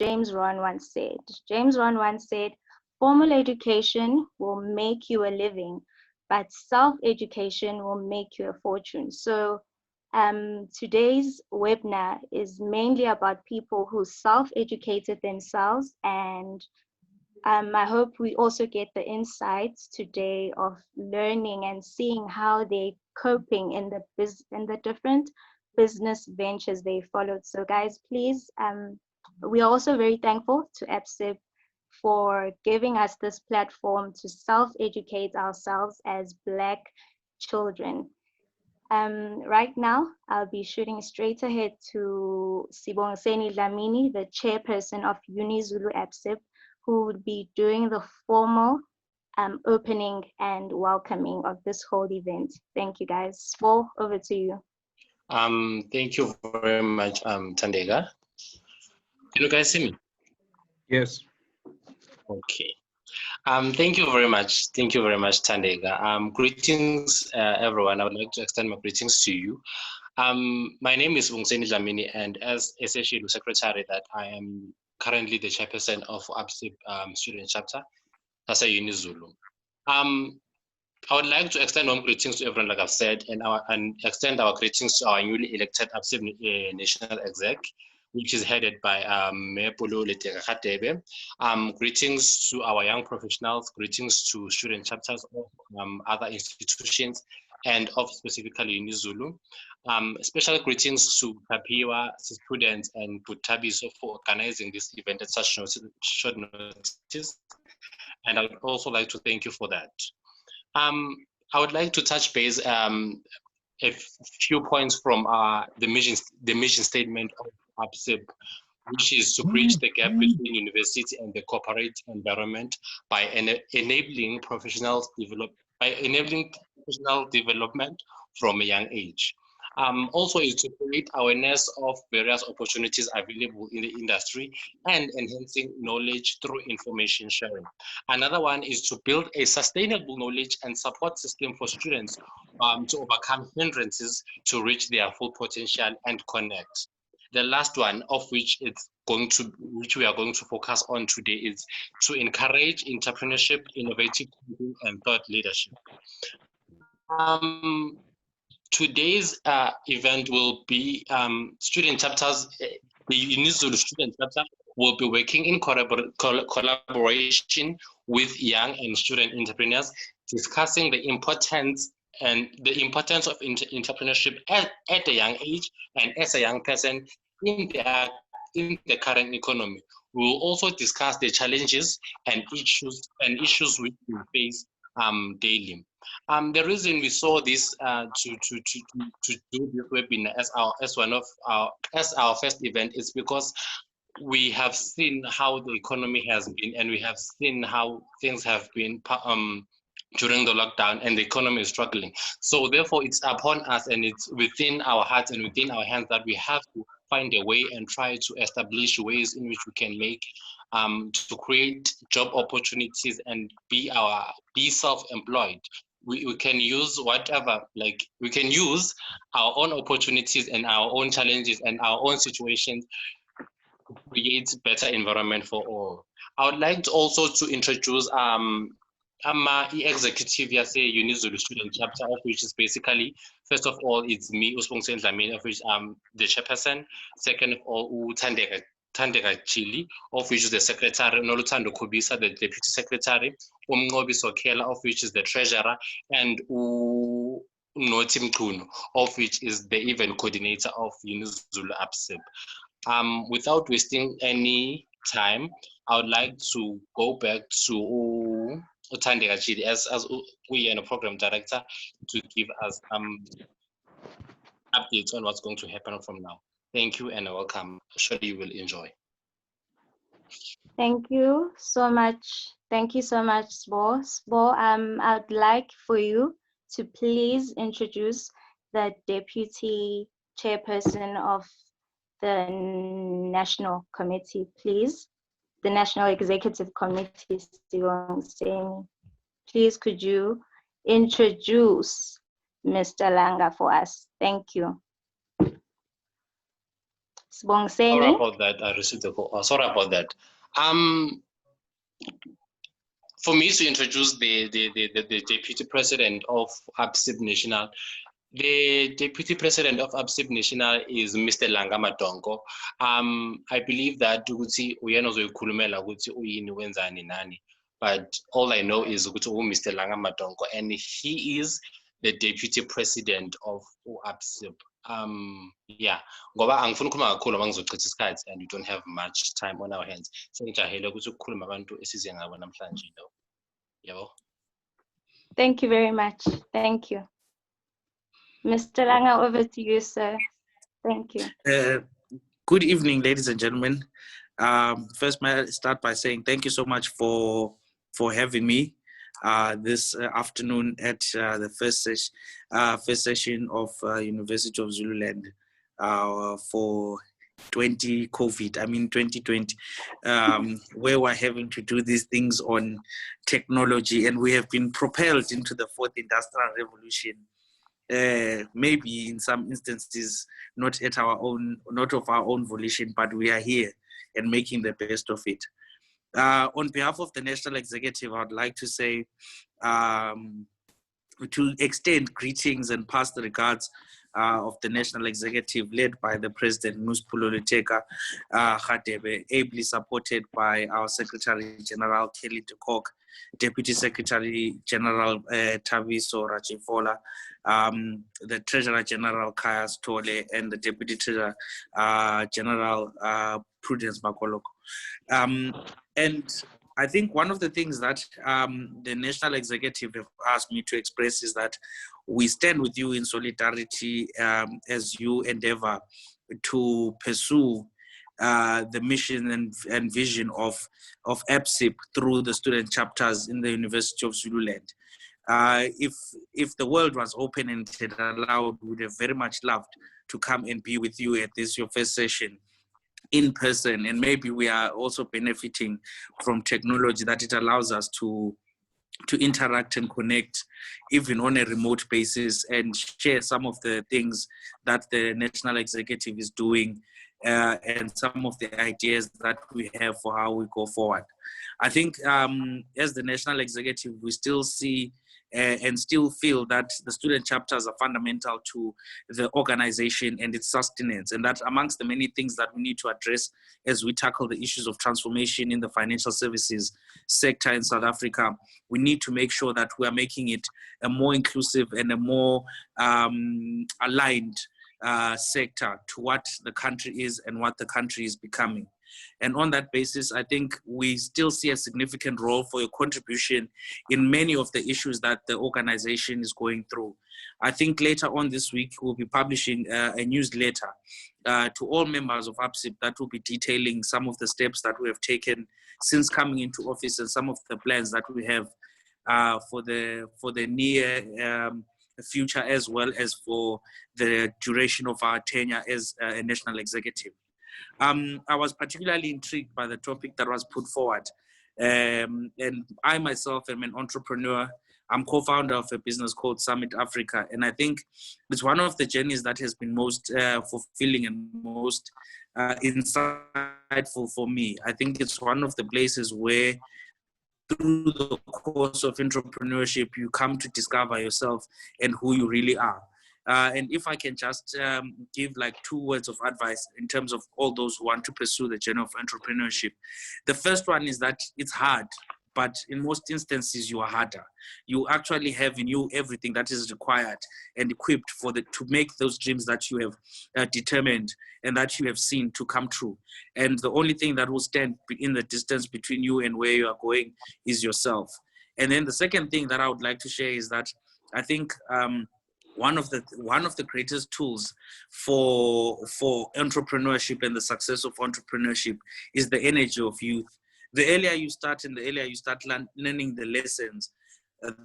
James Ron once said. James Ron once said, formal education will make you a living, but self-education will make you a fortune. So today's webinar is mainly about people who self-educated themselves, and I hope we also get the insights today of learning and seeing how they're coping in the different business ventures they followed. So guys, please, we are also very thankful to ABSIP for giving us this platform to self-educate ourselves as Black children. Right now, I'll be shooting straight ahead to Sibongiseni Dlamini, the chairperson of UniZulu ABSIP, who would be doing the formal opening and welcoming of this whole event. Thank you, guys. Spo, over to you. Thank you very much, Thandeka. Can you guys see me? Yes. Okay. Thank you very much. Thank you very much, Thandeka. Greetings, everyone. I would like to extend my greetings to you. My name is Sibongiseni Dlamini, and as SHU Secretary, that I am currently the chairperson of ABSIP student chapter as a UniZulu. I would like to extend warm greetings to everyone, like I've said, and extend our greetings to our newly elected ABSIP National Exec, which is headed by Mayor Polo Letega. Greetings to our young professionals, greetings to student chapters of other institutions, and of specifically UniZulu. Special greetings to Tapiwa students and Butabiso for organizing this event at such short notice. And I would also like to thank you for that. I would like to touch base a few points from the mission statement of ABSIP, which is to bridge the gap between university and the corporate environment by enabling professional development from a young age. Also is to create awareness of various opportunities available in the industry and enhancing knowledge through information sharing. Another one is to build a sustainable knowledge and support system for students to overcome hindrances to reach their full potential and connect. The last one of which we are going to focus on today is to encourage entrepreneurship, innovative thinking, and thought leadership. Today's event will be student chapters. The UniZulu student chapter will be working in collaboration with young and student entrepreneurs, discussing the importance of entrepreneurship at a young age and as a young person in the current economy. We will also discuss the challenges and issues which we face daily. The reason we saw this to do this webinar as our first event is because we have seen how the economy has been, and we have seen how things have been during the lockdown, and the economy is struggling. So therefore, it's upon us, and it's within our hearts and within our hands that we have to find a way and try to establish ways in which we can make to create job opportunities and be self-employed. We can use whatever, like we can use our own opportunities and our own challenges and our own situations to create better environment for all. I would like to also to introduce executive UniZulu student chapter, of which is basically, first of all, it's me, Usibongiseni Dlamini, of which I'm the chairperson. Second of all, Thandeka Chili, of which is the secretary, Noluthando Khubisa, the deputy secretary, Umnqobi Sokhela, of which is the treasurer, and Noti Mkuno, of which is the event coordinator of UniZulu ABSIP. Without wasting any time, I would like to go back to Thandeka Chili as we are a program director to give us updates on what's going to happen from now. Thank you and welcome. Surely you will enjoy. Thank you so much. Thank you so much, Sbo. Sbo, I'd like for you to please introduce the deputy chairperson of the National Committee, please. The National Executive Committee, please could you introduce Mr. Langa for us? Thank you. Sorry Sbongiseni. about that. I received the call. Sorry about that. For me to introduce the Deputy President of ABSIP National, the Deputy President of ABSIP National is Mr. Langa Madongo. I believe that but all I know is Mr. Langa Madongo, and he is the Deputy President of ABSIP. Yeah, ngoba angifuni ukukhuluma kakhulu mangizochitha isikhathi and we don't have much time on our hands. Sengijahele ukuthi ukukhuluma abantu esize ngabo namhlanje lo. Yabo. Thank you very much. Thank you. Mr. Langa, over to you, sir. Thank you. Good evening, ladies and gentlemen. First, may I start by saying thank you so much for having me this afternoon at the first session of University of ZuluLand for 2020, where we're having to do these things on technology, and we have been propelled into the fourth industrial revolution. Maybe in some instances, not of our own volition, but we are here and making the best of it. On behalf of the National Executive, I'd like to say, to extend greetings and pass the regards of the National Executive led by the President, Nosipho Luteka Radebe, ably supported by our Secretary General Kelly de Kock, Deputy Secretary General Taviso Rachifola, the Treasurer General Kaya Stole, and the Deputy Treasurer General Prudence Makoloko. And I think one of the things that the National Executive have asked me to express is that we stand with you in solidarity as you endeavor to pursue the mission and vision of ABSIP through the student chapters in the University of ZuluLand. If the world was open and it had allowed, we would have very much loved to come and be with you at this, your first session, in person. And maybe we are also benefiting from technology that it allows us to interact and connect even on a remote basis and share some of the things that the National Executive is doing and some of the ideas that we have for how we go forward. I think as the National Executive, we still see and still feel that the student chapters are fundamental to the organization and its sustenance, and that amongst the many things that we need to address as we tackle the issues of transformation in the financial services sector in South Africa, we need to make sure that we are making it a more inclusive and a more aligned sector to what the country is and what the country is becoming. And on that basis, I think we still see a significant role for your contribution in many of the issues that the organization is going through. I think later on this week, we'll be publishing a newsletter to all members of ABSIP that will be detailing some of the steps that we have taken since coming into office and some of the plans that we have for the near future, as well as for the duration of our tenure as a national executive. I was particularly intrigued by the topic that was put forward. And I myself am an entrepreneur. I'm co-founder of a business called Summit Africa. And I think it's one of the journeys that has been most fulfilling and most insightful for me. I think it's one of the places where through the course of entrepreneurship, you come to discover yourself and who you really are. And if I can just give like 2 words of advice in terms of all those who want to pursue the journey of entrepreneurship. The first one is that it's hard, but in most instances you are harder. You actually have in you everything that is required and equipped for to make those dreams that you have determined and that you have seen to come true. And the only thing that will stand in the distance between you and where you are going is yourself. And then the second thing that I would like to share is that I think one of the greatest tools for entrepreneurship and the success of entrepreneurship is the energy of youth. The earlier you start and the earlier you start learning the lessons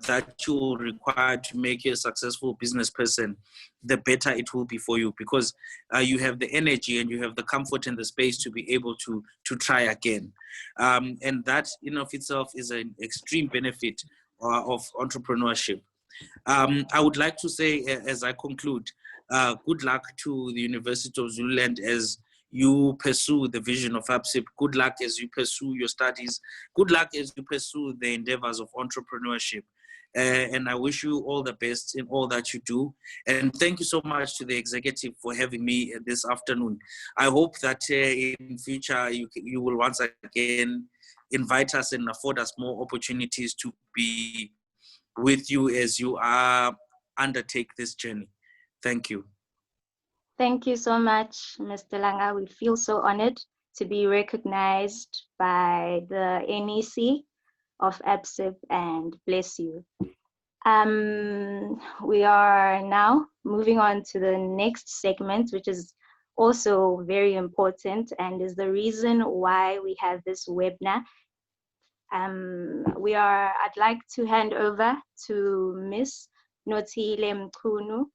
that you will require to make you a successful business person, the better it will be for you, because you have the energy and you have the comfort and the space to be able to try again. And that in of itself is an extreme benefit of entrepreneurship. I would like to say, as I conclude, good luck to the University of ZuluLand as you pursue the vision of ABSIP. Good luck as you pursue your studies. Good luck as you pursue the endeavors of entrepreneurship. And I wish you all the best in all that you do. And thank you so much to the executive for having me this afternoon. I hope that in future you will once again invite us and afford us more opportunities to be with you as you undertake this journey. Thank you. Thank you so much, Mr. Langa. We feel so honored to be recognized by the NEC of ABSIP, and bless you. We are now moving on to the next segment, which is also very important and is the reason why we have this webinar. I'd like to hand over to Miss Notile Mkhunu.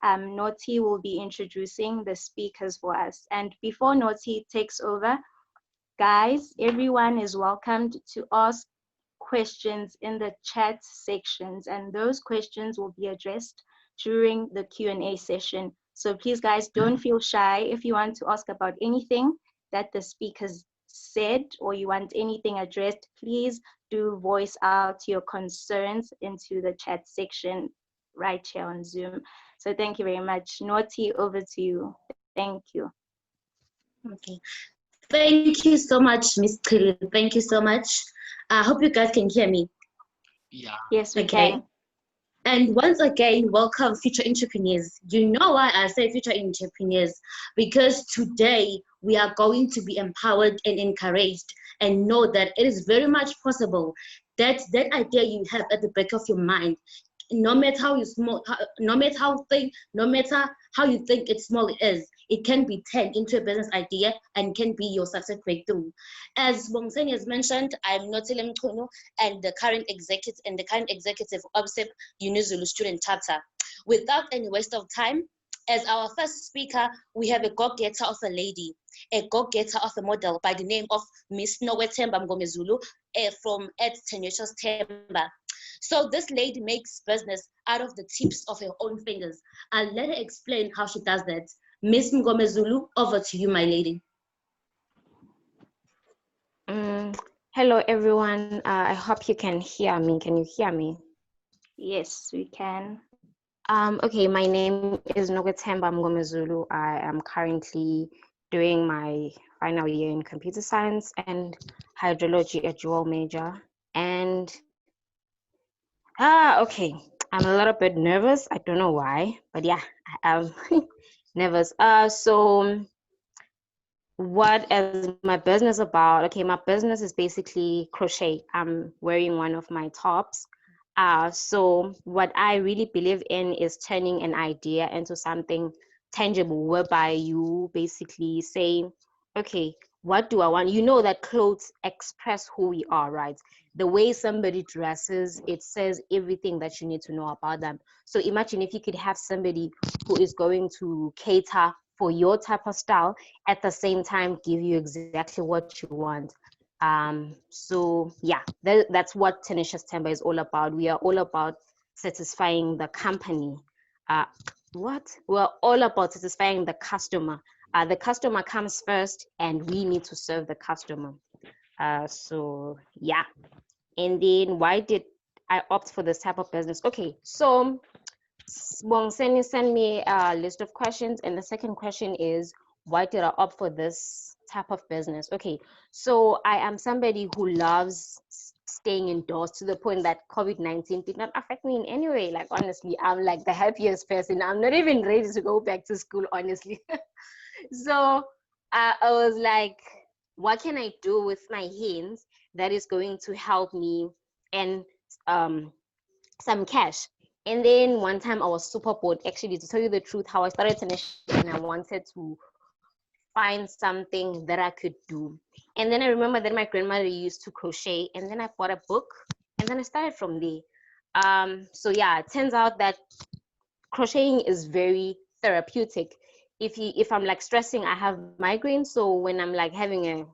Noti will be introducing the speakers for us. And before Noti takes over, guys, everyone is welcomed to ask questions in the chat sections, and those questions will be addressed during the Q&A session. So please, guys, don't feel shy. If you want to ask about anything that the speakers said or you want anything addressed, please do voice out your concerns into the chat section right here on Zoom. So thank you very much. Noti, over to you. Thank you. Okay. Thank you so much, Ms. Krill. Thank you so much. I hope you guys can hear me. Yeah. Yes, we can. And once again, welcome future entrepreneurs. You know why I say future entrepreneurs? Because today we are going to be empowered and encouraged and know that it is very much possible that that idea you have at the back of your mind, no matter how you small, no matter how you think it's small it is, it can be turned into a business idea and can be your success breakthrough. As Bongseni has mentioned, I'm Notile Mkhunu and the current executive of ABSIP UniZulu student chapter. Without any waste of time, as our first speaker, we have a go-getter of a lady, a go-getter of a model by the name of Miss Nowethemba Mngomezulu from Tenacious Temba. So this lady makes business out of the tips of her own fingers. I'll let her explain how she does that. Miss Mngomezulu, over to you, my lady. Hello, everyone. I hope you can hear me. Can you hear me? Yes, we can. Okay, my name is Nowethemba Mngomezulu. I am currently doing my final year in computer science and hydrology, a dual major. And okay, I'm a little bit nervous. I don't know why, but yeah, I'm nervous. So what is my business about? Okay, my business is basically crochet. I'm wearing one of my tops. So what I really believe in is turning an idea into something tangible, whereby you basically say, okay, what do I want? You know that clothes express who we are, right? The way somebody dresses, it says everything that you need to know about them. So imagine if you could have somebody who is going to cater for your type of style, at the same time give you exactly what you want. So yeah, that's what Tenacious Temba is all about. We are all about satisfying the company. We're all about satisfying the customer. The customer comes first and we need to serve the customer. So yeah. And then why did I opt for this type of business? Okay, so Bongseni sent me a list of questions, and the second question is, why did I opt for this type of business? Okay, so I am somebody who loves staying indoors to the point that COVID-19 did not affect me in any way. Like, honestly, I'm like the happiest person. I'm not even ready to go back to school, honestly. So I was like, what can I do with my hands that is going to help me and some cash? And then one time I was super bored, actually, to tell you the truth, how I started Tenacious, and I wanted to find something that I could do. And then I remember that my grandmother used to crochet, and then I bought a book, and then I started from there. So yeah, it turns out that crocheting is very therapeutic. If I'm like stressing, I have migraine, so when I'm like having a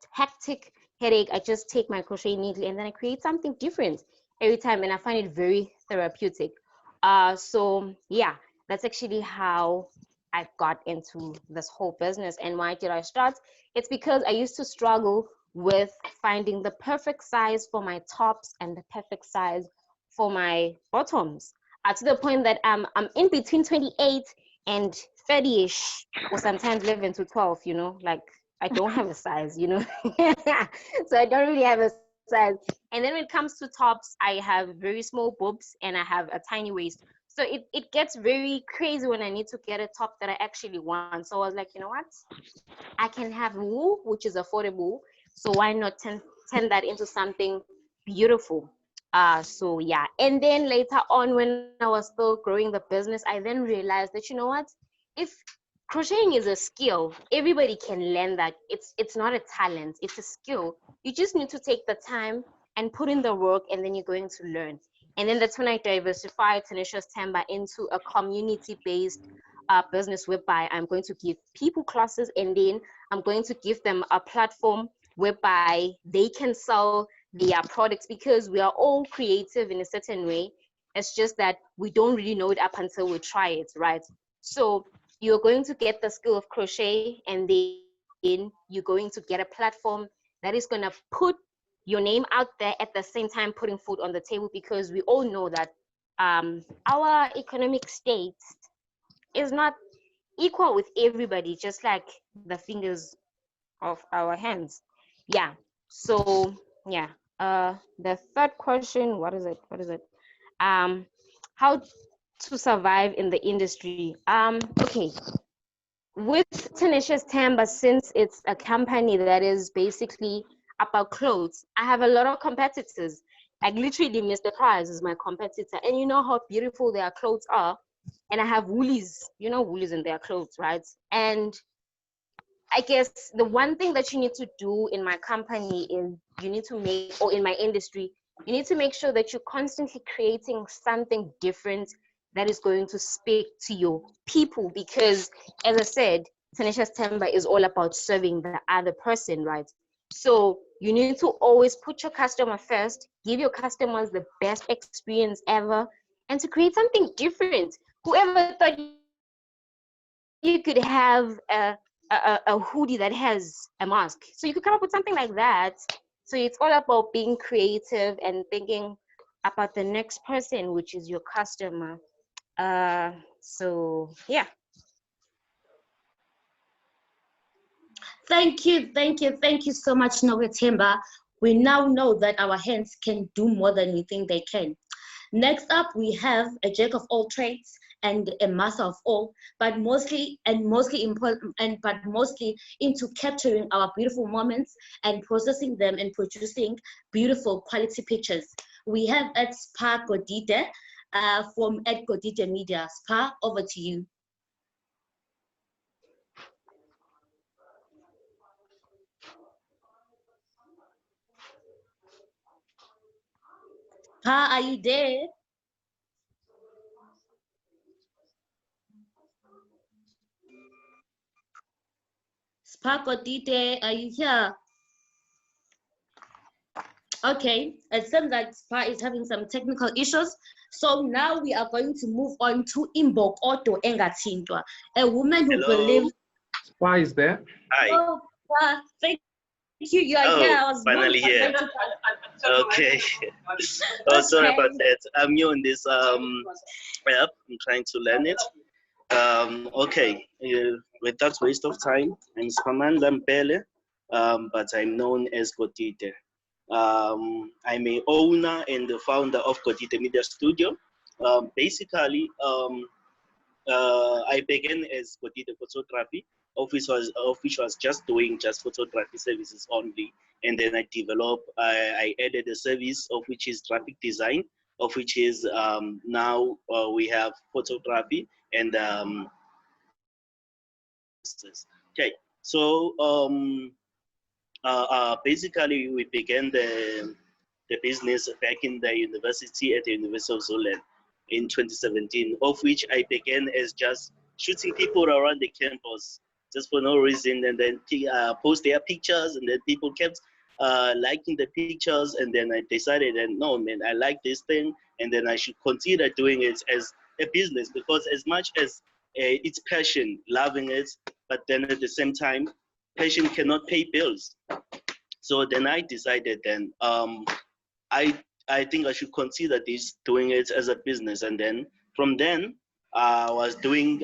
hectic headache, I just take my crochet needle and then I create something different every time, and I find it very therapeutic. So yeah, that's actually how I got into this whole business. And why did I start? It's because I used to struggle with finding the perfect size for my tops and the perfect size for my bottoms. To the point that I'm in between 28 and 30-ish, or sometimes 11 to 12, you know, like I don't have a size, you know. So I don't really have a size. And then when it comes to tops, I have very small boobs and I have a tiny waist. So it gets very crazy when I need to get a top that I actually want. So I was like, you know what? I can have wool, which is affordable. So why not turn that into something beautiful? So yeah. And then later on, when I was still growing the business, I then realized that, you know what? If crocheting is a skill, everybody can learn that. It's not a talent, it's a skill. You just need to take the time and put in the work, and then you're going to learn. And then that's when I diversified Tenacious Timber into a community-based business, whereby I'm going to give people classes, and then I'm going to give them a platform whereby they can sell their products, because we are all creative in a certain way. It's just that we don't really know it up until we try it, right? So you're going to get the skill of crochet, and then you're going to get a platform that is going to put your name out there, at the same time putting food on the table, because we all know that our economic state is not equal with everybody, just like the fingers of our hands. Yeah. So yeah. The third question, what is it? How to survive in the industry. Okay. With Tenacious Timber, since it's a company that is basically about clothes, I have a lot of competitors. Like literally, Mr. Price is my competitor, and you know how beautiful their clothes are. And I have woolies, you know, woolies in their clothes, right? And I guess the one thing that you need to do in my company is you need to make, or in my industry, you need to make sure that you're constantly creating something different that is going to speak to your people. Because, as I said, Tenacious Timber is all about serving the other person, right? So you need to always put your customer first, give your customers the best experience ever, and to create something different. Whoever thought you could have a hoodie that has a mask? So you could come up with something like that. So it's all about being creative and thinking about the next person, which is your customer. So yeah. Thank you so much, Novetemba. We now know that our hands can do more than we think they can. Next up, we have a jack of all trades and a master of all, but mostly into capturing our beautiful moments and processing them and producing beautiful quality pictures. We have at Spa Godite from at Godite Media. Spa, over to you. Spa, are you there? Spa Godite, are you here? Okay, it seems like Spa is having some technical issues. So now we are going to move on to Imbok Otto Engatintwa, a woman who believes. Spa is there. Hi. Oh, thank you. You are here. I was finally here. Okay. Oh, sorry about that. I'm new in this app. I'm trying to learn it. Okay. Without waste of time, I'm Spamanda Mpele, but I'm known as Godite. I'm a owner and the founder of Godite Media Studio. Basically, I began as Godite Photography, of which was just doing photography services only. And then I added a service of which is graphic design, of which is now we have photography and okay. So basically we began the business back in the university at the University of ZuluLand in 2017, of which I began as just shooting people around the campus just for no reason, and then post their pictures, and then people kept liking the pictures, and then I decided that no, man, I like this thing, and then I should consider doing it as a business, because as much as it's passion, loving it, but then at the same time, passion cannot pay bills. So then I decided then I think I should consider this, doing it as a business. And then from then I was doing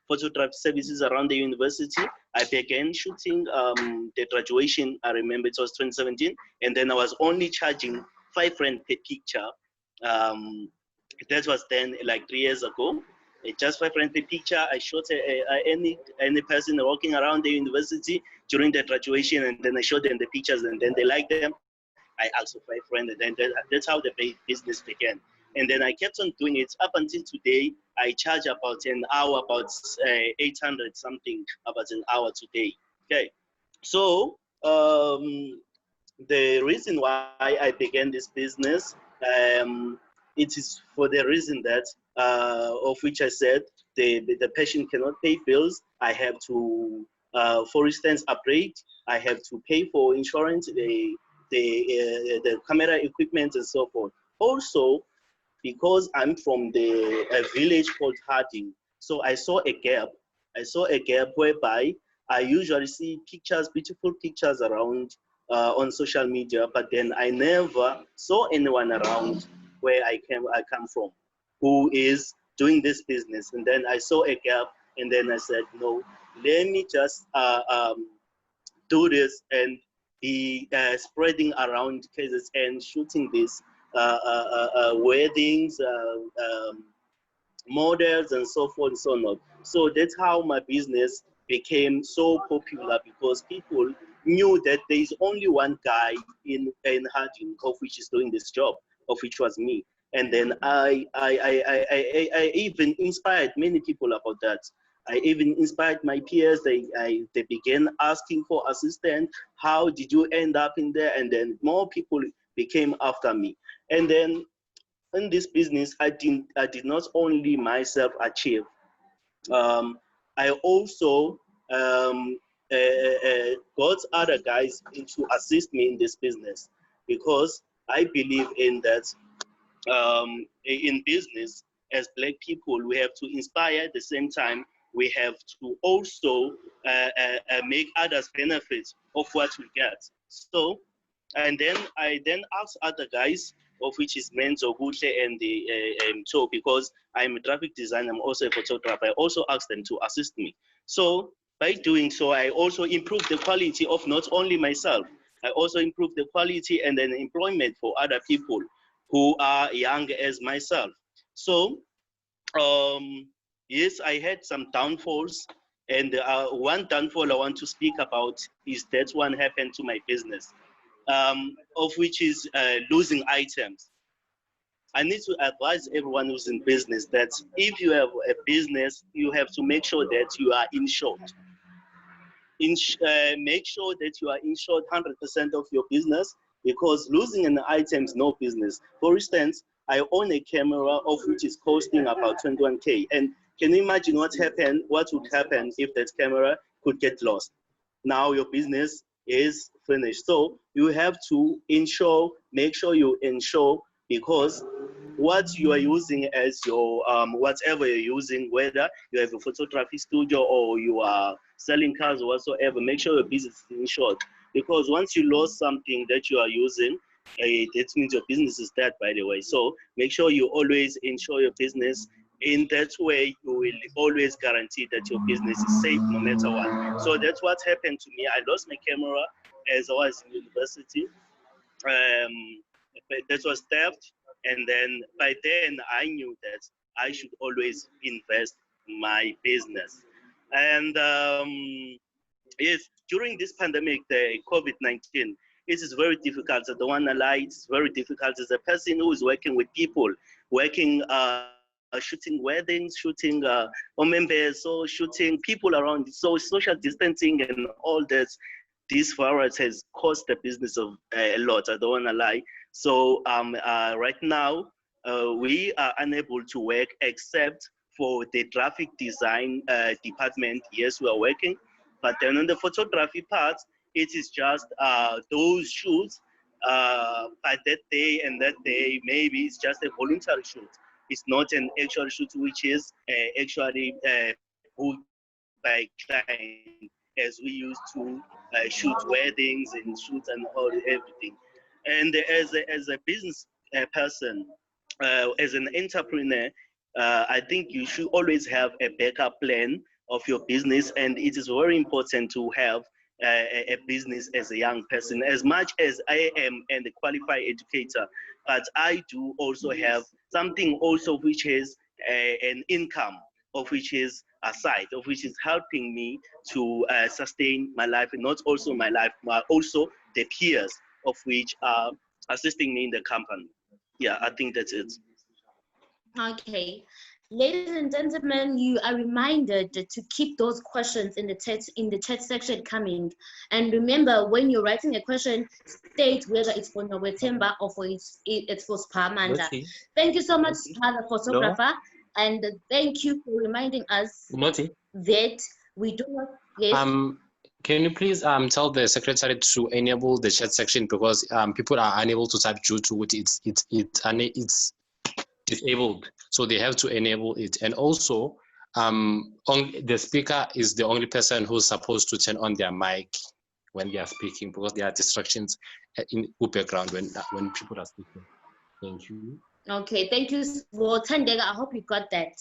photography services around the university. I began shooting the graduation. I remember it was 2017, and then I was only charging R5 per picture. That was then like 3 years ago. Just R5 per picture. I shot any person walking around the university during the graduation, and then I showed them the pictures, and then they liked them. I asked for R5, and then that's how the business began. And then I kept on doing it up until today. I charge about an hour, about 800 something, about an hour today. Okay, so the reason why I began this business, it is for the reason that, of which I said, the patient cannot pay bills. I have to, for instance, upgrade. I have to pay for insurance, the camera equipment and so forth. Also, because I'm from a village called Harding, so I saw a gap. I saw a gap whereby I usually see pictures, beautiful pictures around on social media, but then I never saw anyone around where I come from who is doing this business. And then I saw a gap, and then I said, no, let me just do this and be spreading around cases and shooting these weddings, models, and so forth and so on. So that's how my business became so popular, because people knew that there is only one guy in Harding of which is doing this job, of which was me. And then I even inspired many people about that. I even inspired my peers. They began asking for assistance. How did you end up in there? And then more people became after me. And then in this business, I did not only myself achieve. I also got other guys to assist me in this business, because I believe in that. In business, as Black people, we have to inspire. At the same time, we have to also make others benefit of what we get. So, and then I asked other guys, of which is Menzo, Gutle, and the so, because I'm a graphic designer, I'm also a photographer, I also asked them to assist me. So by doing so, I also improved the quality of not only myself, I also improved the quality and then employment for other people who are young as myself. So yes, I had some downfalls, and one downfall I want to speak about is that one happened to my business, of which is losing items. I need to advise everyone who's in business that if you have a business, you have to make sure that you are insured. Make sure that you are insured 100% of your business, because losing an item is no business. For instance, I own a camera of which is costing about 21K, and can you imagine what would happen if that camera could get lost? Now your business is finished. So you have to insure, make sure you insure, because what you are using as your whatever you're using, whether you have a photography studio or you are selling cars or whatsoever, make sure your business is insured, because once you lost something that you are using, that means your business is dead, by the way. So make sure you always insure your business. In that way, you will always guarantee that your business is safe no matter what. So that's what happened to me. I lost my camera as I was in university. That was theft, and then by then I knew that I should always invest in my business. And yes, during this pandemic, the COVID-19, it is very difficult. I don't want to lie, it's very difficult. As a person who is working with people, working, shooting weddings, shooting members, so shooting people around, so social distancing and all that. This virus has cost the business of a lot. I don't want to lie. So right now, we are unable to work except for the graphic design department. Yes, we are working, but then on the photography part, it is just those shoots by that day and that day. Maybe it's just a voluntary shoot. It's not an actual shoot, which is actually booked by client, as we used to shoot weddings and shoot and all everything. And as a business person, as an entrepreneur, I think you should always have a backup plan of your business, and it is very important to have a business as a young person. As much as I am a qualified educator, but I do also have something also which is an income, of which is aside, of which is helping me to sustain my life, and not also my life, but also the peers of which are assisting me in the company. Yeah, I think that's it. Okay. Ladies and gentlemen, you are reminded to keep those questions in the chat section coming. And remember, when you're writing a question, state whether it's for Nowetemba or for it's for Spamanda. Thank you so much, Spa, the photographer, and thank you for reminding us that we do not. Yes. Can you please tell the secretary to enable the chat section, because people are unable to type due to it's disabled, so they have to enable it. And also the speaker is the only person who's supposed to turn on their mic when they are speaking, because there are distractions in the background when people are speaking. Thank you. Okay, thank you, Tandega. I hope you got that.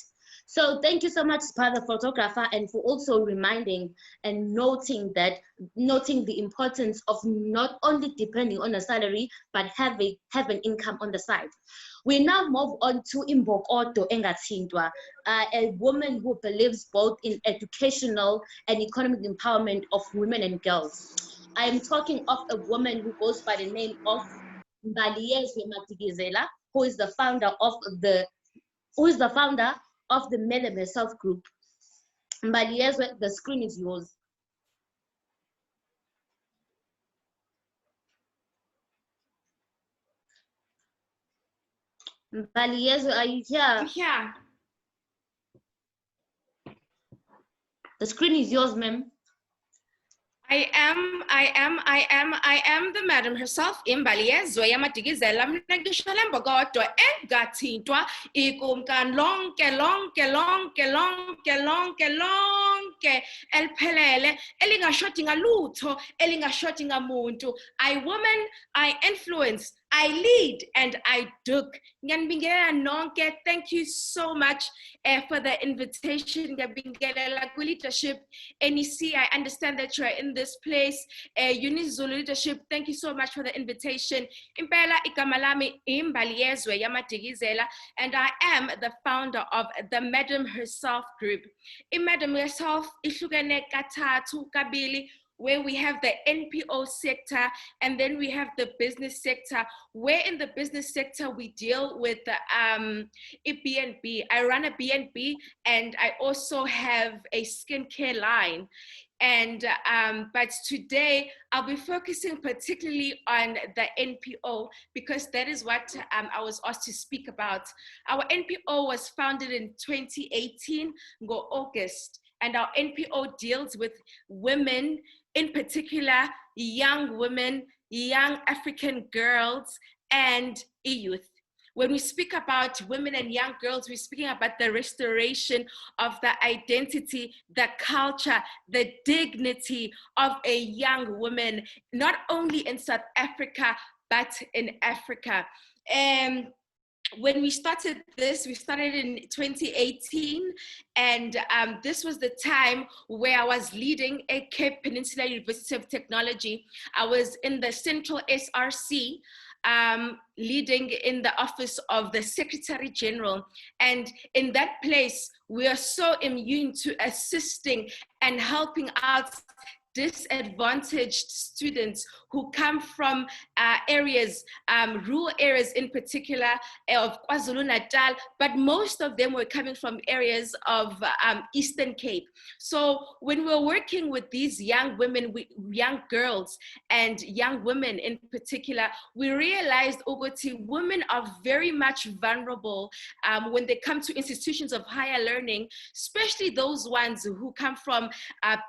So thank you so much, Spa, the photographer, and for also reminding and noting the importance of not only depending on a salary, but have an income on the side. We now move on to Imbokodo Engathintwa, a woman who believes both in educational and economic empowerment of women and girls. I am talking of a woman who goes by the name of Mbaliyezwe Matigizela, who is the founder of the Madam Herself group. Mbaliyezwe, the screen is yours. Mbaliyezwe, are you here? I'm here. The screen is yours, ma'am. I am the madam herself, Mbaliyezwe Matigizela. Mina ngisho lembokodo engathintwa ikumkani lonke eliphelele elingashoti ngalutho elingashoti ngamuntu. I woman, I influence, I lead, and I do. Ngiyanibingelela nonke. Thank you so much for the invitation. Ngiyabingelela leadership. NEC, I understand that you are in this place. UniZulu leadership, thank you so much for the invitation. Impela igama lami Mbaliyezwe Matigizela, and I am the founder of the Madam Herself group. In Madam Herself, ihlukene kathathu kabili, where we have the NPO sector and then we have the business sector, where in the business sector we deal with a B&B. I run a B&B and I also have a skincare line. And but today I'll be focusing particularly on the NPO, because that is what I was asked to speak about. Our NPO was founded in 2018, August, and our NPO deals with women, in particular, young women, young African girls, and youth. When we speak about women and young girls, we're speaking about the restoration of the identity, the culture, the dignity of a young woman, not only in South Africa, but in Africa. And when we started this, we started in 2018, and this was the time where I was leading a Cape Peninsula University of Technology. I was in the Central SRC, leading in the office of the Secretary General. And in that place, we are so immune to assisting and helping out disadvantaged students who come from areas, rural areas in particular of KwaZulu-Natal, but most of them were coming from areas of Eastern Cape. So when we're working with these young women, young girls and young women in particular, we realized Uguti, women are very much vulnerable when they come to institutions of higher learning, especially those ones who come from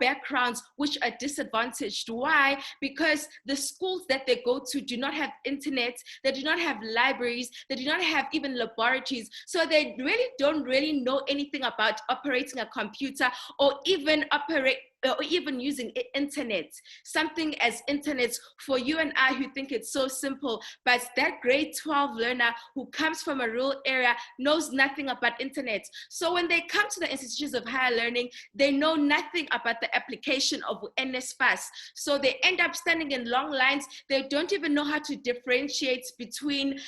backgrounds which are are disadvantaged. Why? Because the schools that they go to do not have internet, they do not have libraries, they do not have even laboratories. So they really don't know anything about operating a computer or even using internet. Something as internet for you and I who think it's so simple, but that grade 12 learner who comes from a rural area knows nothing about internet. So when they come to the institutions of higher learning, they know nothing about the application of NSFAS. So they end up standing in long lines. They don't even know how to differentiate between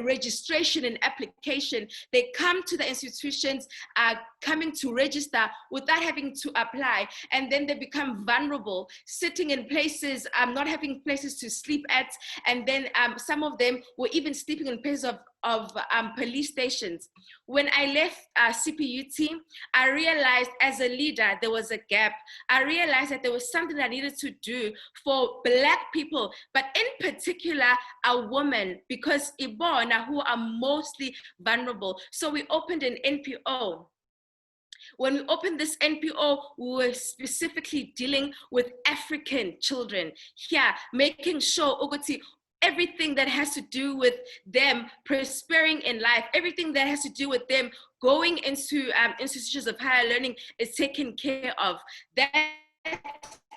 registration and application. They come to the institutions coming to register without having to apply, and then they become vulnerable, sitting in places, not having places to sleep at, and then some of them were even sleeping in places of police stations. When I left CPUT, I realized as a leader there was a gap. I realized that there was something I needed to do for Black people, but in particular a woman, because Ibona, who are mostly vulnerable. So we opened an NPO. When we opened this NPO, we were specifically dealing with African children here, making sure everything that has to do with them prospering in life, everything that has to do with them going into institutions of higher learning is taken care of. That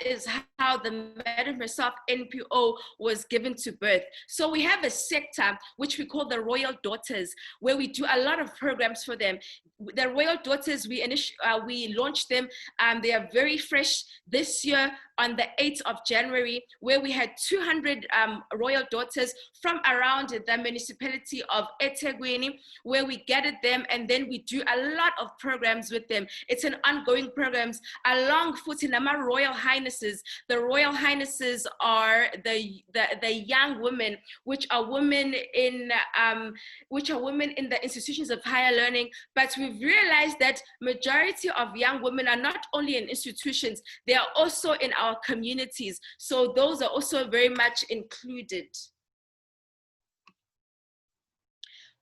is how the Madam Herself NPO was given to birth. So we have a sector which we call the Royal Daughters, where we do a lot of programs for them. The Royal Daughters, we launched them. They are very fresh this year on the 8th of January, where we had 200 Royal Daughters from around the municipality of eThekwini, where we gathered them, and then we do a lot of programs with them. It's an ongoing programs along Futinama Royal Highnesses. The Royal Highnesses are the young women, which are women in the institutions of higher learning. But we've realized that majority of young women are not only in institutions, they are also in our communities. So those are also very much included.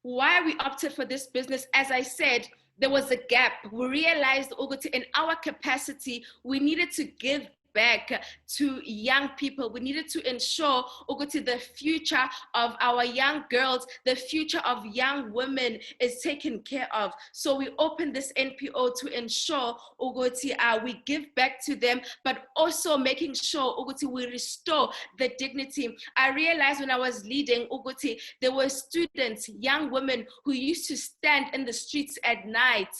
Why we opted for this business, as I said, there was a gap. We realized in our capacity, we needed to give back to young people. We needed to ensure the future of our young girls, the future of young women is taken care of. So we opened this NPO to ensure we give back to them, but also making sure we restore the dignity. I realized when I was leading there were students, young women who used to stand in the streets at night,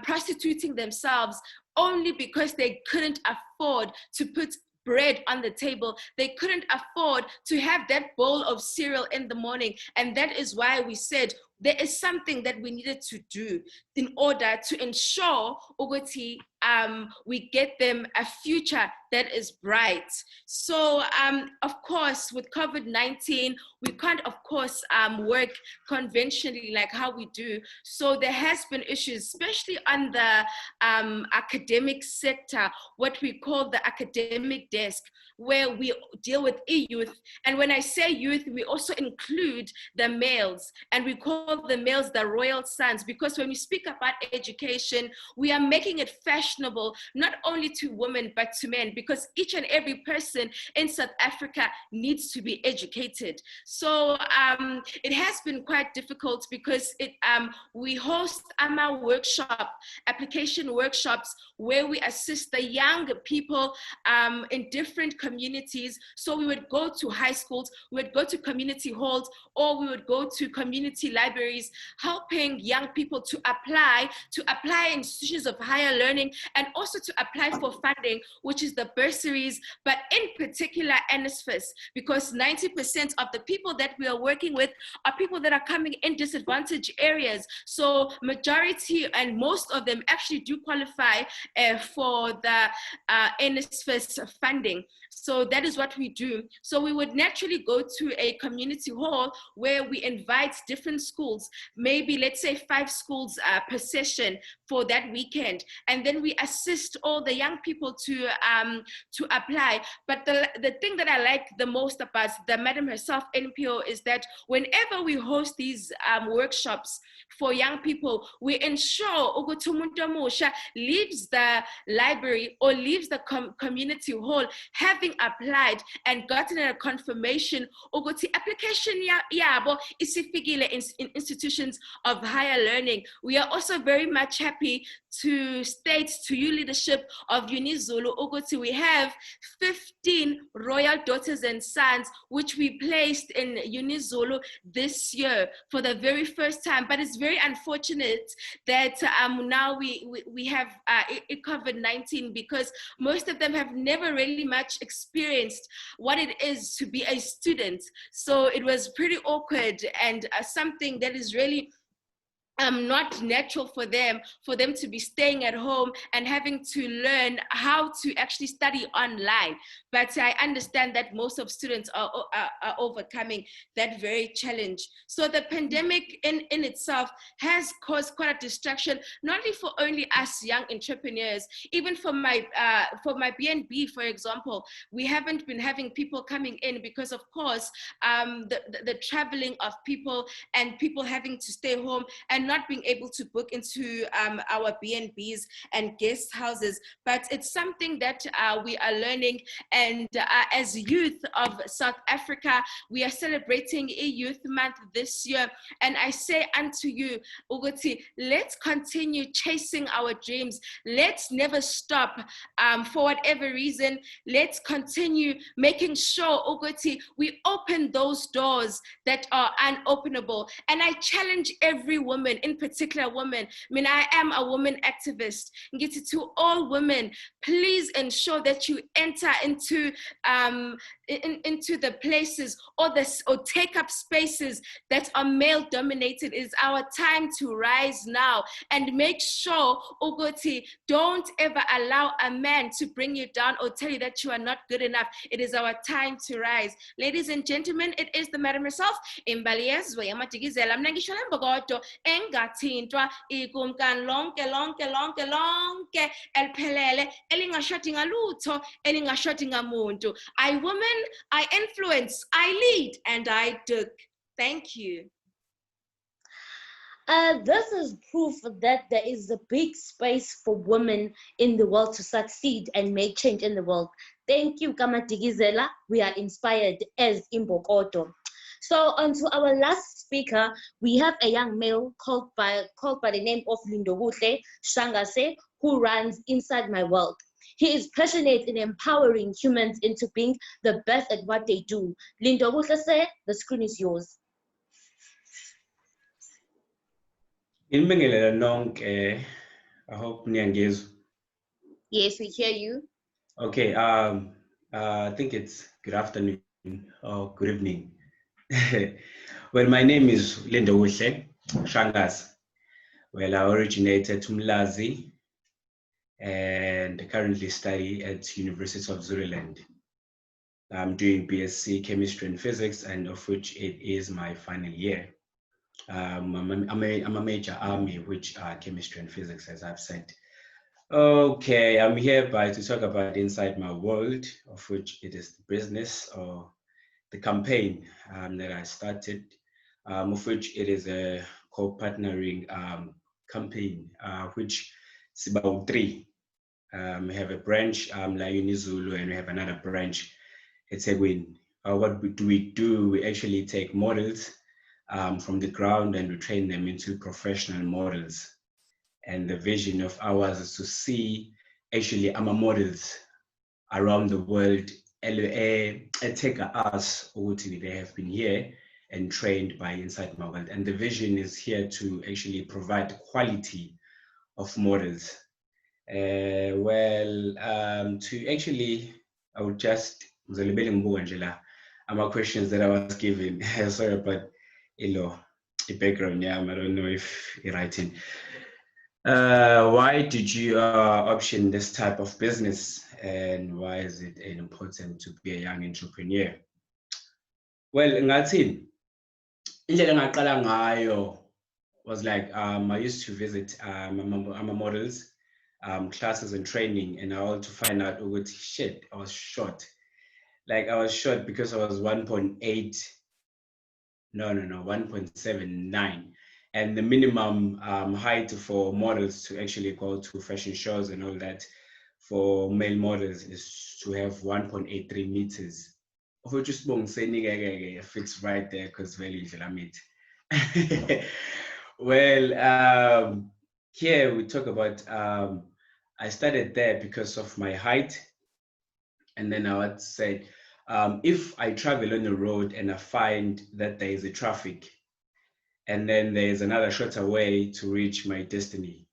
prostituting themselves, only because they couldn't afford to put bread on the table. They couldn't afford to have that bowl of cereal in the morning. And that is why we said there is something that we needed to do in order to ensure we get them a future that is bright. So of course, with COVID-19, we can't of course work conventionally like how we do. So there has been issues, especially on the academic sector, what we call the academic desk, where we deal with e-youth. And when I say youth, we also include the males, and we call the males the royal sons, because when we speak about education, we are making it fashionable, not only to women, but to men, because each and every person in South Africa needs to be educated. So it has been quite difficult because we host AMA application workshops, where we assist the young people in different communities. So we would go to high schools, we would go to community halls, or we would go to community libraries, helping young people to apply in institutions of higher learning, and also to apply for funding, which is the bursaries, but in particular NSFAS, because 90% of the people that we are working with are people that are coming in disadvantaged areas. So majority and most of them actually do qualify for the NSFAS funding. So that is what we do. So we would naturally go to a community hall where we invite different schools, maybe let's say 5 schools per session for that weekend. And then we assist all the young people to apply. But the thing that I like the most about the madam herself, NPO, is that whenever we host these workshops for young people, we ensure ukuthi umuntu omusha leaves the library or leaves the community hall having applied and gotten a confirmation ukuthi application yabo isifikile in institutions of higher learning. We are also very much happy to state to you, leadership of UniZulu, ukuthi we have 15 royal daughters and sons which we placed in UniZulu this year for the very first time. But it's very unfortunate that now we have COVID-19, because most of them have never really much experienced what it is to be a student. So it was pretty awkward and something that is really not natural for them to be staying at home and having to learn how to actually study online. But I understand that most of students are overcoming that very challenge. So the pandemic in itself has caused quite a distraction, not only for only us young entrepreneurs, even for my BNB, for example, we haven't been having people coming in because, of course, the traveling of people and people having to stay home and not being able to book into our BNBs and guest houses. But it's something that we are learning, and as youth of South Africa, we are celebrating a Youth Month this year, and I say unto you, Uguti, let's continue chasing our dreams. Let's never stop for whatever reason. Let's continue making sure, Uguti, we open those doors that are unopenable. And I challenge every woman, in particular women. I mean, I am a woman activist. To all women, please ensure that you enter into the places or take up spaces that are male dominated. It is our time to rise now, and make sure, Ugoti, don't ever allow a man to bring you down or tell you that you are not good enough. It is our time to rise. Ladies and gentlemen, it is the madam herself, Imbali yezwe yamatikizela mnangishola mbogodo engathintwa ikumkan lonke eliphelele elingashoti ngalutho elingashoti ngamuntu. I woman, I influence, I lead, and I duke. Thank you. This is proof that there is a big space for women in the world to succeed and make change in the world. Thank you, Kamatigizela. We are inspired as Imbokodo. So on to our last speaker, we have a young male called by the name of Lindobuhle Shangase, who runs Inside My World. He is passionate in empowering humans into being the best at what they do. Lindobuhle, the screen is yours. I hope niyangizwa. Yes, we hear you. Okay, I think it's good afternoon or good evening. Well, my name is Lindobuhle Shangas. Well, I originated from Mlazi and currently study at University of ZuluLand. I'm doing BSc Chemistry and Physics, and of which it is my final year. I'm a major army, which are chemistry and physics, as I've said. Okay, I'm here to talk about Inside My World, of which it is the business or the campaign that I started, of which it is a co-partnering campaign, which is about 3. We have a branch, like UniZulu, and we have another branch, it's Egwin. What we do? We actually take models from the ground and we train them into professional models. And the vision of ours is to see actually our models around the world take us, they have been here and trained by Inside My World. And the vision is here to actually provide quality of models. To actually, I would just, questions that I was given, sorry about the background, I don't know if you're writing. Why did you option this type of business? and why is it important to be a young entrepreneur? Well, ngathi indlela engaqala ngayo was like I used to visit ama models classes and training, and I want to find out shit, I was short. Like I was short because I was 1.8, no 1.79, and the minimum height for models to actually go to fashion shows and all that for male models is to have 1.83 meters. Of which just fits right there because value is well, here we talk about I started there because of my height, and then I would say if I travel on the road and I find that there is a traffic and then there is another shorter way to reach my destiny,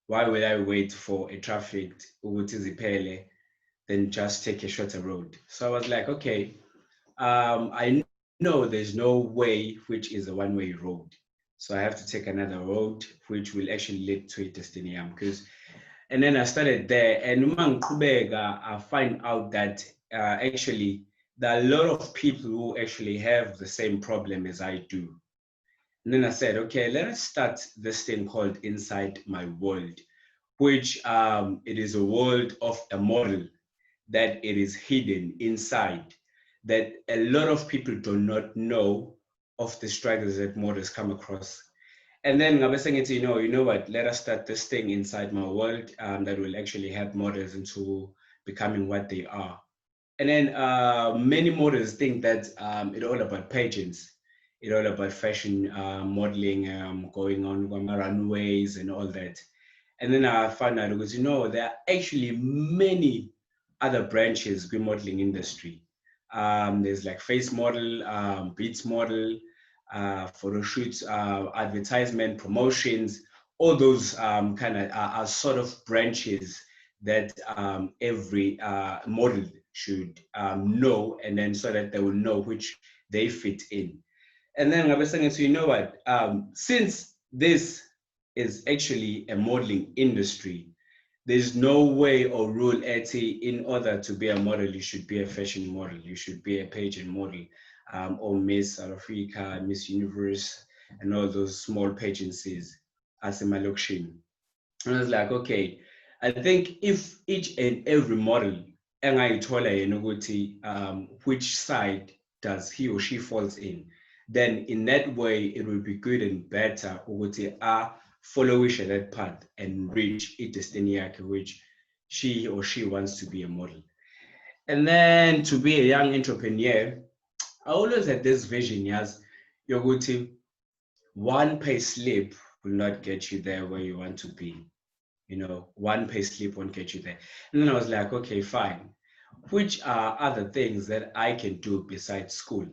why would I wait for a traffic then just take a shorter road? So I was like, okay, I know there's no way which is a one-way road. So I have to take another road which will actually lead to a destiny. And then I started there, and I find out that actually there are a lot of people who actually have the same problem as I do. And then I said, okay, let us start this thing called Inside My World, which it is a world of a model that it is hidden inside, that a lot of people do not know of the struggles that models come across. And then I was saying, you know what, let us start this thing inside my world that will actually help models into becoming what they are. And then many models think that it's all about pageants, it's all about fashion modeling, going on runways and all that. And then I found out because, there are actually many other branches in modeling industry. There's like face model, beats model, photo shoots, advertisement, promotions, all those kind of are sort of branches that every model should know, and then so that they will know which they fit in. And then I was saying, so you know what, since this is actually a modeling industry, there's no way or rule in order to be a model, you should be a fashion model, you should be a pageant model, or Miss South Africa, Miss Universe, and all those small pageancies as a malokshini. And I was like, okay, I think if each and every model which side does he or she falls in, then in that way it will be good and better follow that path and reach a destiny which she or she wants to be a model. And then to be a young entrepreneur, I always had this vision, yes, one pay slip will not get you there where you want to be. One pay slip won't get you there. And then I was like, okay, fine. Which are other things that I can do besides school?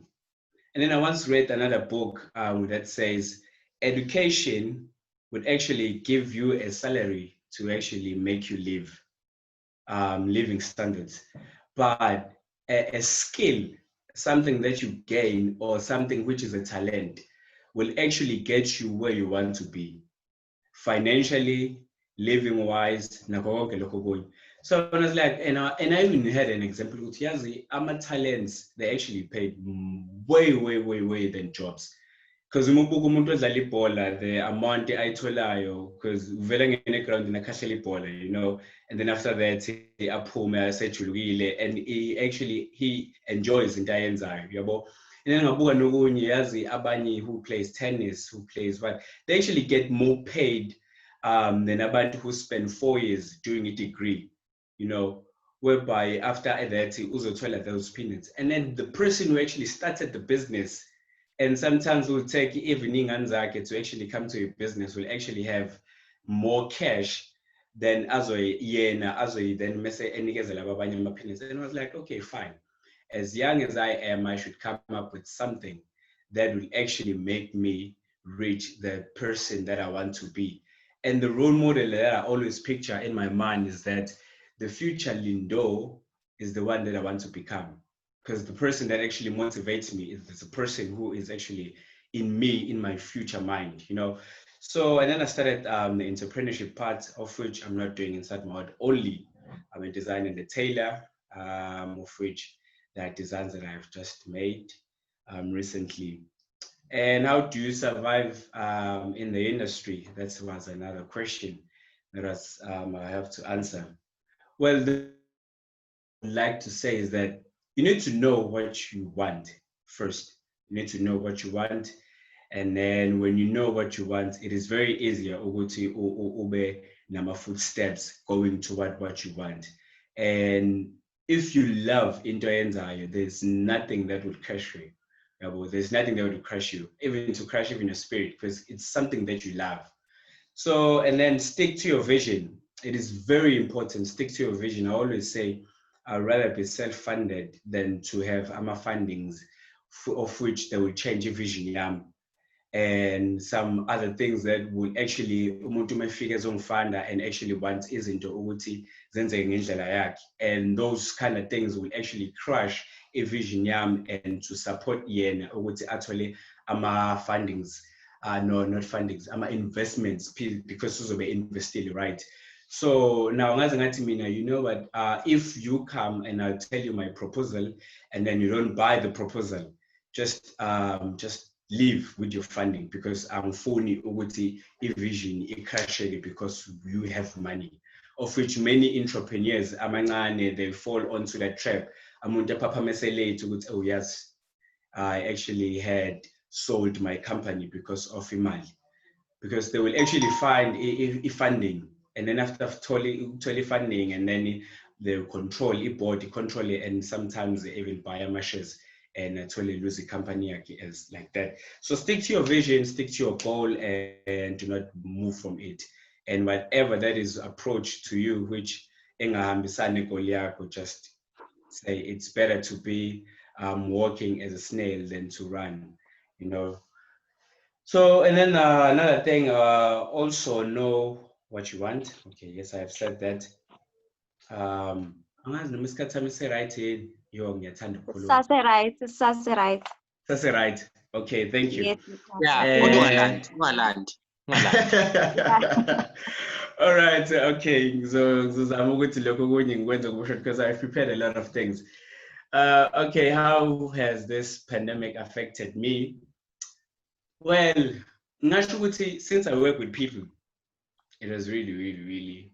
And then I once read another book that says education would actually give you a salary to actually make you live, living standards. But a skill, something that you gain or something which is a talent, will actually get you where you want to be, financially, living wise. So I was like, and I even had an example with Yazi, ama talents, they actually paid way than jobs. Because the amount ayitholayo, because uvela ngene ground nakhahlele ibhola, and then after that he aphume asejulukile, and he enjoys into ayenzayo, yabo. And then ngabuka nokunye yazi abanye who plays tennis, who plays what, they actually get more paid than abantu who spend 4 years doing a degree, whereby after that uzothola those peanuts. And then the person who actually started the business, and sometimes will take evening anzake to actually come to a business, will actually have more cash than then mese enikezela abanye ama-peanuts. And I was like, okay, fine. As young as I am, I should come up with something that will actually make me reach the person that I want to be. And the role model that I always picture in my mind is that the future Lindo is the one that I want to become. Because the person that actually motivates me is the person who is actually in me, in my future mind, So, and then I started the entrepreneurship part, of which I'm not doing inside my heart only. I'm a designer and a tailor, of which there are designs that I've just made recently. And how do you survive in the industry? That was another question that I have to answer. Well, the I'd like to say is that you need to know what you want first. You need to know what you want. And then when you know what you want, it is very easier to obey number footsteps going toward what you want. And if you love into enzayo, there's nothing that would crush you. There's nothing that would crush you, even to crush even your spirit, because it's something that you love. So, and then stick to your vision. It is very important. Stick to your vision. I always say, I'd rather be self-funded than to have AMA fundings, of which they will change your vision and some other things that will actually umuntu mefika ezongifunda and actually want izinto ukuthi zenzeke ngendlela yakhe, and those kind of things will actually crush a vision yam and to support yena ukuthi athole ama fundings, no, not fundings, ama investments, because uzobe investile, right? So now, you know what, if you come and I'll tell you my proposal and then you don't buy the proposal, just leave with your funding, because I'm phony ukuthi vision crashing because you have money, of which many entrepreneurs amancane, they fall onto that trap. Amuntu aphaphamisele ukuthi, oh yes, I actually had sold my company because of imali, because they will actually find a funding, and then after totally funding, and then they control a board, control it, and sometimes they even buy a shares and totally lose the company as like that. So stick to your vision, stick to your goal, and do not move from it. And whatever that is approach to you, which just say it's better to be walking as a snail than to run, you know. So, and then another thing, also know what you want. Okay, yes, I have said that. Sase right. Right. Okay, thank you. Yes, Yeah, UniZulu. All right, okay. So I'm going to look because I've prepared a lot of things. Okay, how has this pandemic affected me? Well, naturally, since I work with people, it has really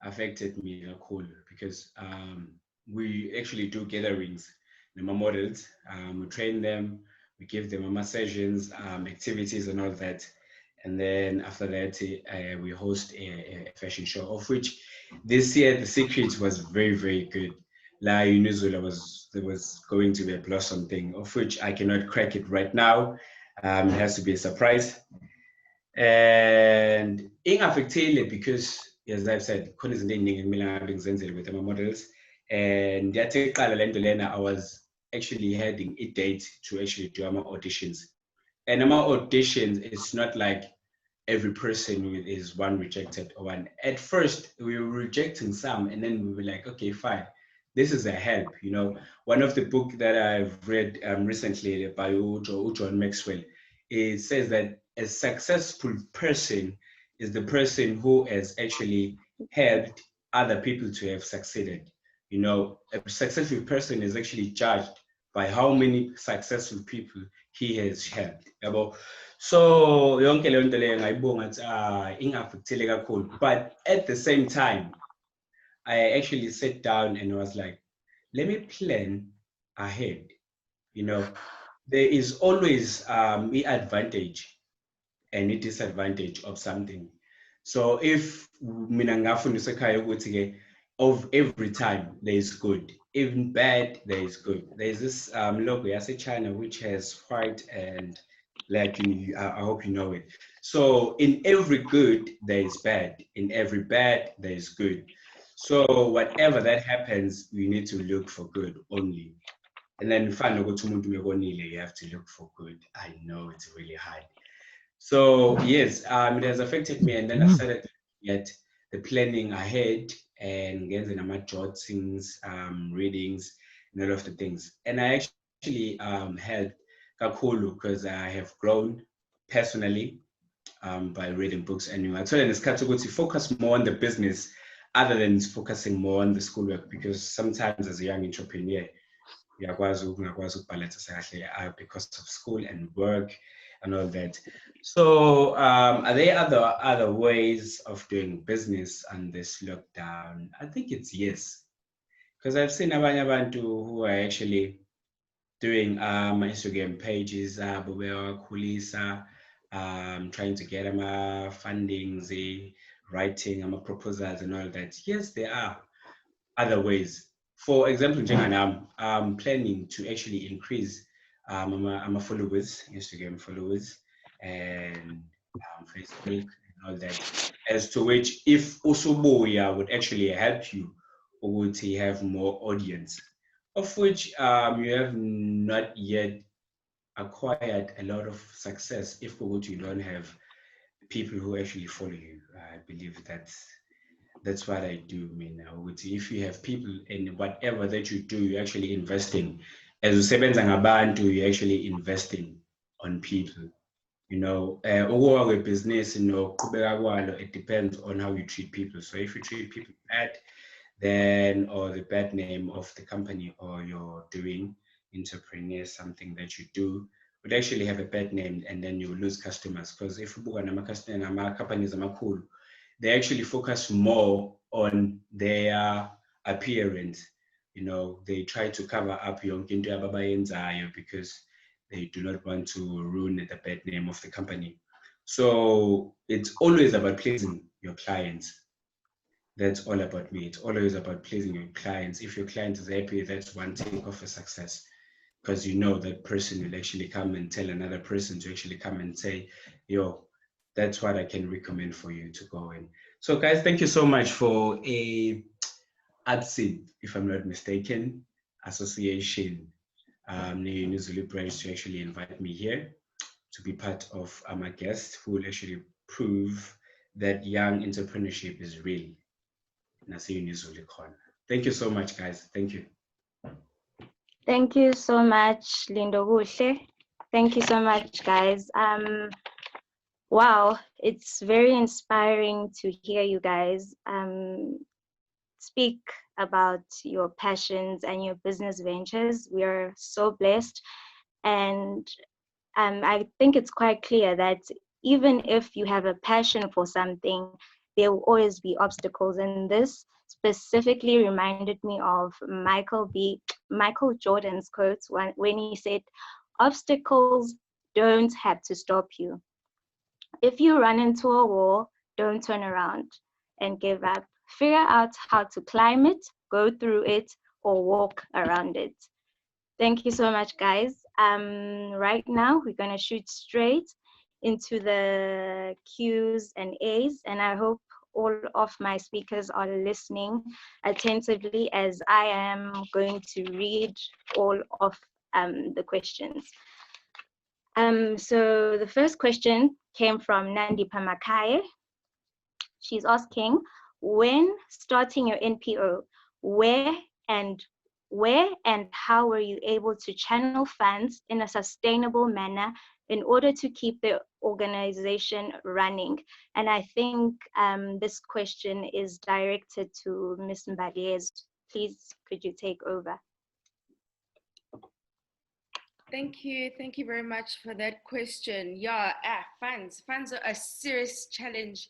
affected me because we actually do gatherings, models, we train them, we give them sessions, activities and all that. And then after that, we host a fashion show, of which this year the secret was very good. La UniZulu was going to be a blossom thing, of which I cannot crack it right now. It has to be a surprise. And ingaffected because, as I've said, with my models, and I was actually having a date to actually do our auditions. And our auditions, it's not like every person is one rejected or one. At first, we were rejecting some, and then we were like, okay, fine. This is a help, you know. One of the book that I've read recently by John Maxwell, it says that a successful person is the person who has actually helped other people to have succeeded. You know, a successful person is actually judged by how many successful people he has helped. So yonke le nto leyo ngayibonga ingaffectile kakhulu, but at the same time I actually sat down and was like, let me plan ahead. You know, there is always the advantage and a disadvantage of something. So if mina ngafundisa ekhaya ukuthi of every time there is good, even bad there is good. There is this logo yase China which has white and black. I hope you know it. So in every good there is bad, in every bad there is good. So whatever that happens, we need to look for good only. And then you have to look for good. I know it's really hard. So yes, it has affected me, and then I started to get the planning ahead and getting my jottings, readings, and all of the things. And I actually helped Kakulu because I have grown personally by reading books. And I told this category to focus more on the business other than focusing more on the schoolwork, because sometimes as a young entrepreneur, because of school and work and all that. So are there other ways of doing business on this lockdown? I think it's yes, because I've seen abanye abantu who are actually doing Instagram pages, bebewakhulisa, trying to get fundings, writing proposals and all that. Yes, there are other ways. For example, I'm planning to actually increase my followers, Instagram followers, and Facebook and all that. As to which, if Usubuya would actually help you, or would he have more audience, of which you have not yet acquired a lot of success if you don't have people who actually follow you. I believe that's what I do. I mean, if you have people in whatever that you do, you're actually investing. As usebenza ngabantu, you're actually investing on people. You know, with business, it depends on how you treat people. So if you treat people bad, then, or the bad name of the company or you're doing, entrepreneur, something that you do, would actually have a bad name, and then you lose customers. Because if you book companies are cool, they actually focus more on their appearance. You know, they try to cover up because they do not want to ruin the bad name of the company. So it's always about pleasing your clients. That's all about me. It's always about pleasing your clients. If your client is happy, that's one take of a success, because you know that person will actually come and tell another person to actually come and say, yo, that's what I can recommend for you to go in. So guys, thank you so much for ABSIP, if I'm not mistaken, association, the UniZulu branch, to actually invite me here to be part of my guest who will actually prove that young entrepreneurship is real. Thank you so much, guys. Thank you. Thank you so much, Lindo Gushe. Thank you so much, guys. Wow, it's very inspiring to hear you guys speak about your passions and your business ventures. We are so blessed, and I think it's quite clear that even if you have a passion for something, there will always be obstacles, and this specifically reminded me of Michael Jordan's quote when he said, "Obstacles don't have to stop you. If you run into a wall, don't turn around and give up. Figure out how to climb it, go through it, or walk around it." Thank you so much, guys. Right now, we're going to shoot straight into the Q's and A's, and I hope all of my speakers are listening attentively as I am going to read all of the questions. So the first question came from Nandi Pamakaye. She's asking, when starting your NPO, where and how were you able to channel funds in a sustainable manner in order to keep the organization running? And I think this question is directed to Ms. Mbadiez. Please, could you take over? Thank you very much for that question. Yeah, funds are a serious challenge.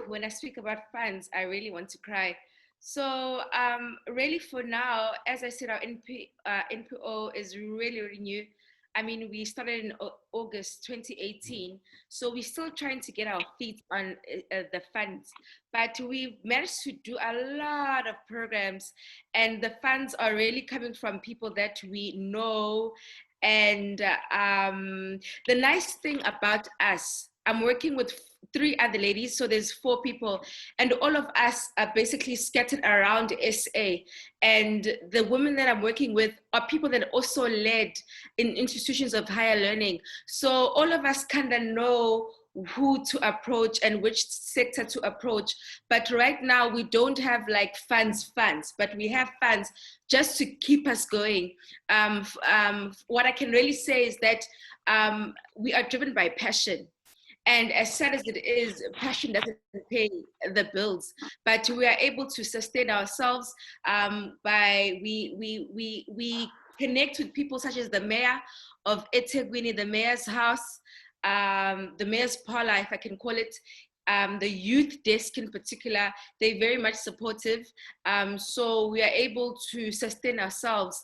When I speak about funds, I really want to cry. So really for now, as I said, our NPO is really, really new. I mean, we started in August 2018, so we're still trying to get our feet on the funds, but we've managed to do a lot of programs, and the funds are really coming from people that we know. And the nice thing about us, I'm working with 3 other ladies, so there's 4 people, and all of us are basically scattered around SA. And the women that I'm working with are people that also led in institutions of higher learning. So all of us kind of know who to approach and which sector to approach. But right now we don't have like funds, but we have funds just to keep us going. What I can really say is that we are driven by passion. And as sad as it is, passion doesn't pay the bills, but we are able to sustain ourselves by we connect with people such as the mayor of eThekwini, the mayor's house, the mayor's parlor, if I can call it, the youth desk in particular. They're very much supportive. So we are able to sustain ourselves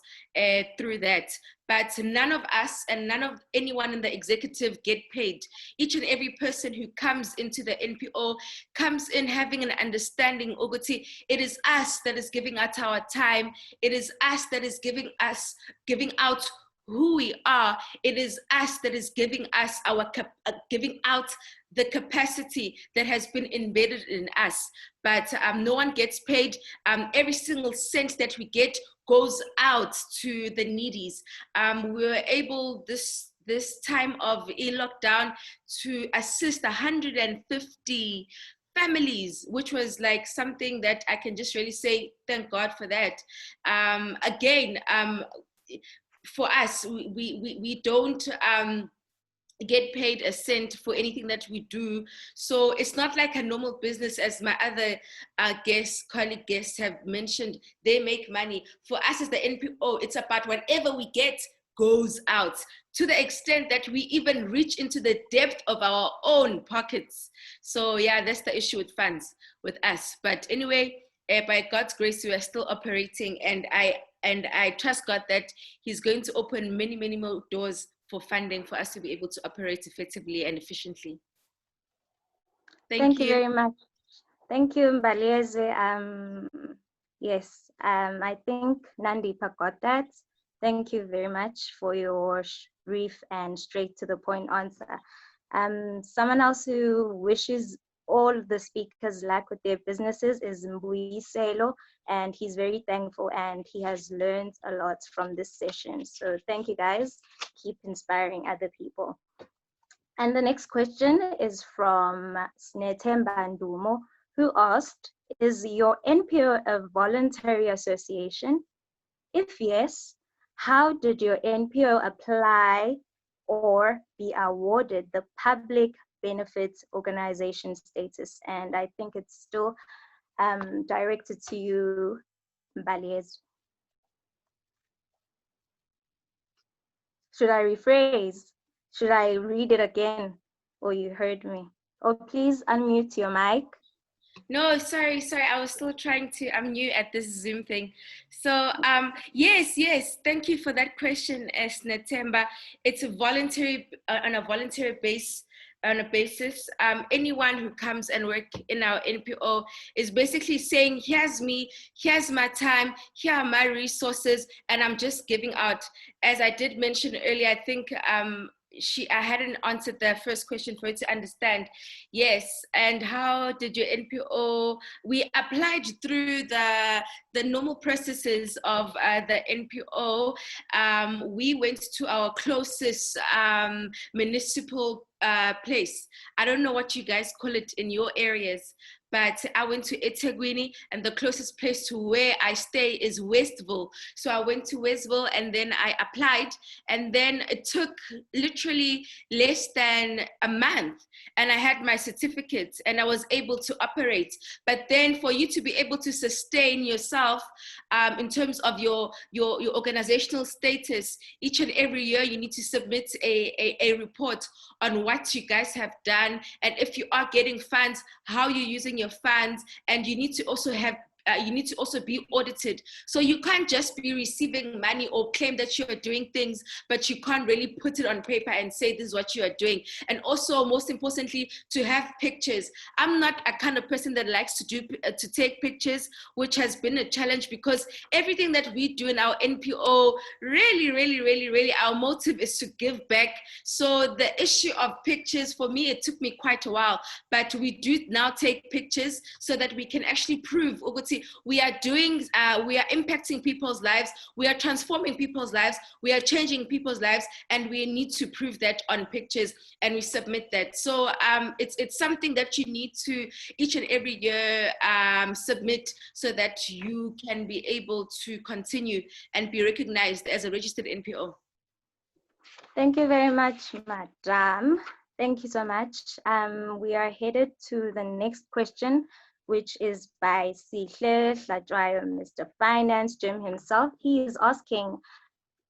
through that. But none of us and none of anyone in the executive get paid. Each and every person who comes into the NPO comes in having an understanding, Oguti, it is us that is giving out our time. It is us that is giving out who we are. It is us that is giving us giving out the capacity that has been embedded in us. But no one gets paid. Every single cent that we get goes out to the needies. We were able this time of lockdown to assist 150 families, which was like something that I can just really say, thank God for that. Again, for us, we don't get paid a cent for anything that we do. So it's not like a normal business, as my other colleague guests have mentioned. They make money. For us as the NPO, it's about whatever we get goes out, to the extent that we even reach into the depth of our own pockets. So yeah, that's the issue with funds with us. But anyway, by God's grace, we are still operating, and I trust God that He's going to open many, many more doors for funding for us to be able to operate effectively and efficiently. Thank you very much. Thank you, Mbalieze. Yes, I think Nandipa got that. Thank you very much for your brief and straight to the point answer. Someone else who wishes all the speakers luck with their businesses is Mbuyiselo, and he's very thankful and he has learned a lot from this session. So thank you guys, keep inspiring other people. And the next question is from Snetemba Ndumo, who asked, is your NPO a voluntary association? If yes, how did your NPO apply or be awarded the public benefits organization status? And I think it's still directed to you, Mbalieze. Should I rephrase? Should I read it again? Or you heard me? Oh, please unmute your mic. No, sorry. I was still trying to, I'm new at this Zoom thing. So yes, thank you for that question, Snetemba. It's a voluntary, on a voluntary basis. Anyone who comes and work in our NPO is basically saying, here's me, here's my time, here are my resources, and I'm just giving out. As I did mention earlier, I think I hadn't answered the first question for you to understand. Yes, and how did your NPO? We applied through the normal processes of the NPO. We went to our closest municipal place. I don't know what you guys call it in your areas, but I went to eThekwini, and the closest place to where I stay is Westville. So I went to Westville and then I applied, and then it took literally less than a month and I had my certificate and I was able to operate. But then for you to be able to sustain yourself in terms of your organizational status, each and every year you need to submit a report on what you guys have done, and if you are getting funds, how you're using your funds, and you need to also have you need to also be audited. So you can't just be receiving money or claim that you are doing things, but you can't really put it on paper and say this is what you are doing. And also, most importantly, to have pictures. I'm not a kind of person that likes to take pictures, which has been a challenge, because everything that we do in our NPO, really, our motive is to give back. So the issue of pictures, for me, it took me quite a while, but we do now take pictures so that we can actually prove, Uguti, we are impacting people's lives, we are transforming people's lives, we are changing people's lives, and we need to prove that on pictures, and we submit that. So it's something that you need to each and every year submit, so that you can be able to continue and be recognized as a registered NPO. Thank you very much, Madam. Thank you so much. We are headed to the next question, which is by Sihle Hlajwayo, Mr. Finance, Jim himself. He is asking,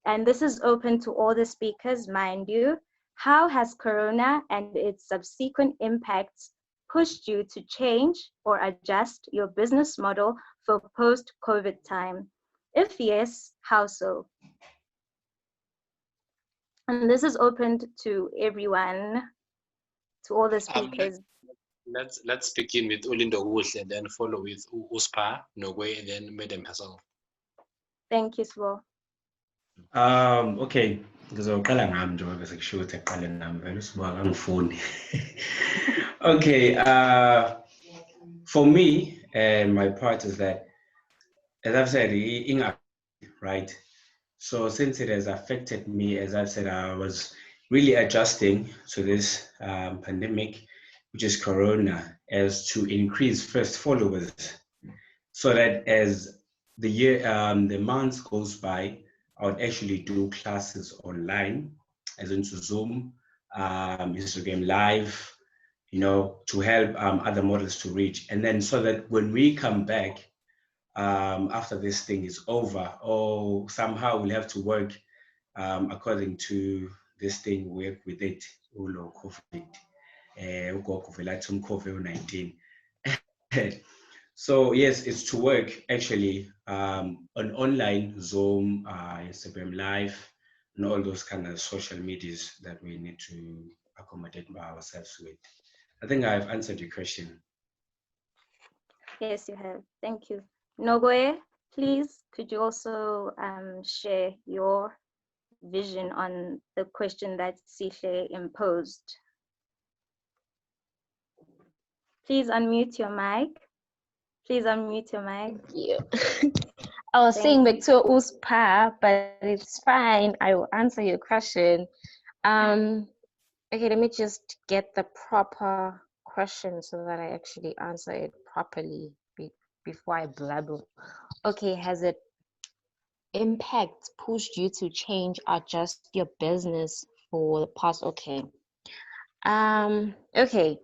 and this is open to all the speakers, mind you, how has Corona and its subsequent impacts pushed you to change or adjust your business model for post-COVID time? If yes, how so? And this is open to everyone, to all the speakers. Let's begin with Ulindo Wuhle and then follow with Uspa, Nogwe, and then Madam herself. Thank you, Swo. Okay, ngizoqala ngami njengoba bese kushiwo ukuthi aqale nami vele uSibuka angifuni. Okay, for me, my part is that, as I've said, right? So since it has affected me, as I've said, I was really adjusting to this pandemic, which is Corona, as to increase first followers, so that as the year, the months goes by, I would actually do classes online, as into Zoom, Instagram Live, you know, to help other models to reach. And then so that when we come back, after this thing is over, or somehow we'll have to work according to this thing, work with it, COVID, COVID-19. So yes, it's to work actually on online, Zoom, Instagram Live, and all those kind of social medias that we need to accommodate ourselves with. I think I've answered your question. Yes, you have. Thank you. Nogoe, please, could you also share your vision on the question that Sihle imposed? Please unmute your mic. Please unmute your mic. Yeah. I was saying back to Uspa, but it's fine. I will answer your question. Okay, let me just get the proper question so that I actually answer it properly before I blabber. Okay, has it impact pushed you to change, adjust your business for the past? Okay. Okay.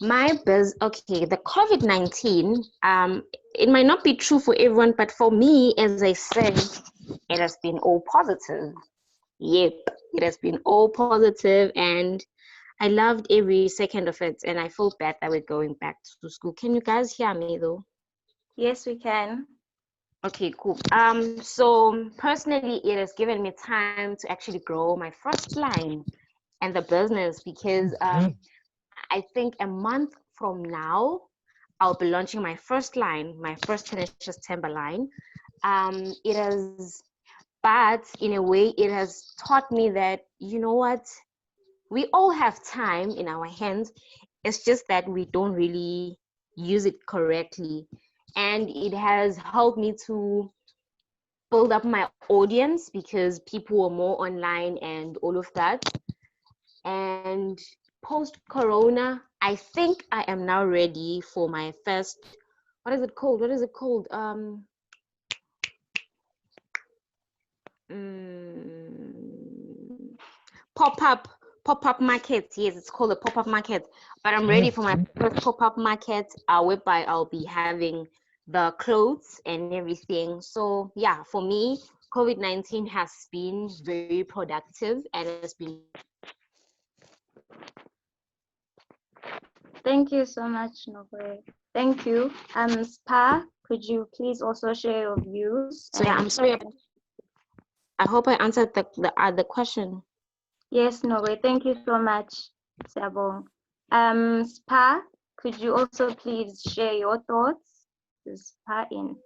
The COVID-19, it might not be true for everyone, but for me, as I said, it has been all positive. Yep, it has been all positive, and I loved every second of it, and I feel bad that we're going back to school. Can you guys hear me though? Yes, we can. Okay, cool. So personally, it has given me time to actually grow my first line and the business, because I think a month from now, I'll be launching my first line, my first Tenacious Timber line. But in a way, it has taught me that, you know what, we all have time in our hands. It's just that we don't really use it correctly. And it has helped me to build up my audience, because people were more online and all of that. And post-corona, I think I am now ready for my first, what is it called? Pop-up market. Yes, it's called a pop-up market. But I'm ready for my first pop-up market, whereby I'll be having the clothes and everything. So yeah, for me, COVID-19 has been very productive, and it's been. Thank you so much, Nogoe. Thank you. Spa, could you please also share your views? So yeah, I'm sorry. I hope I answered the question. Yes, Nogoe, thank you so much, Sabong. Spa, could you also please share your thoughts? Spa in.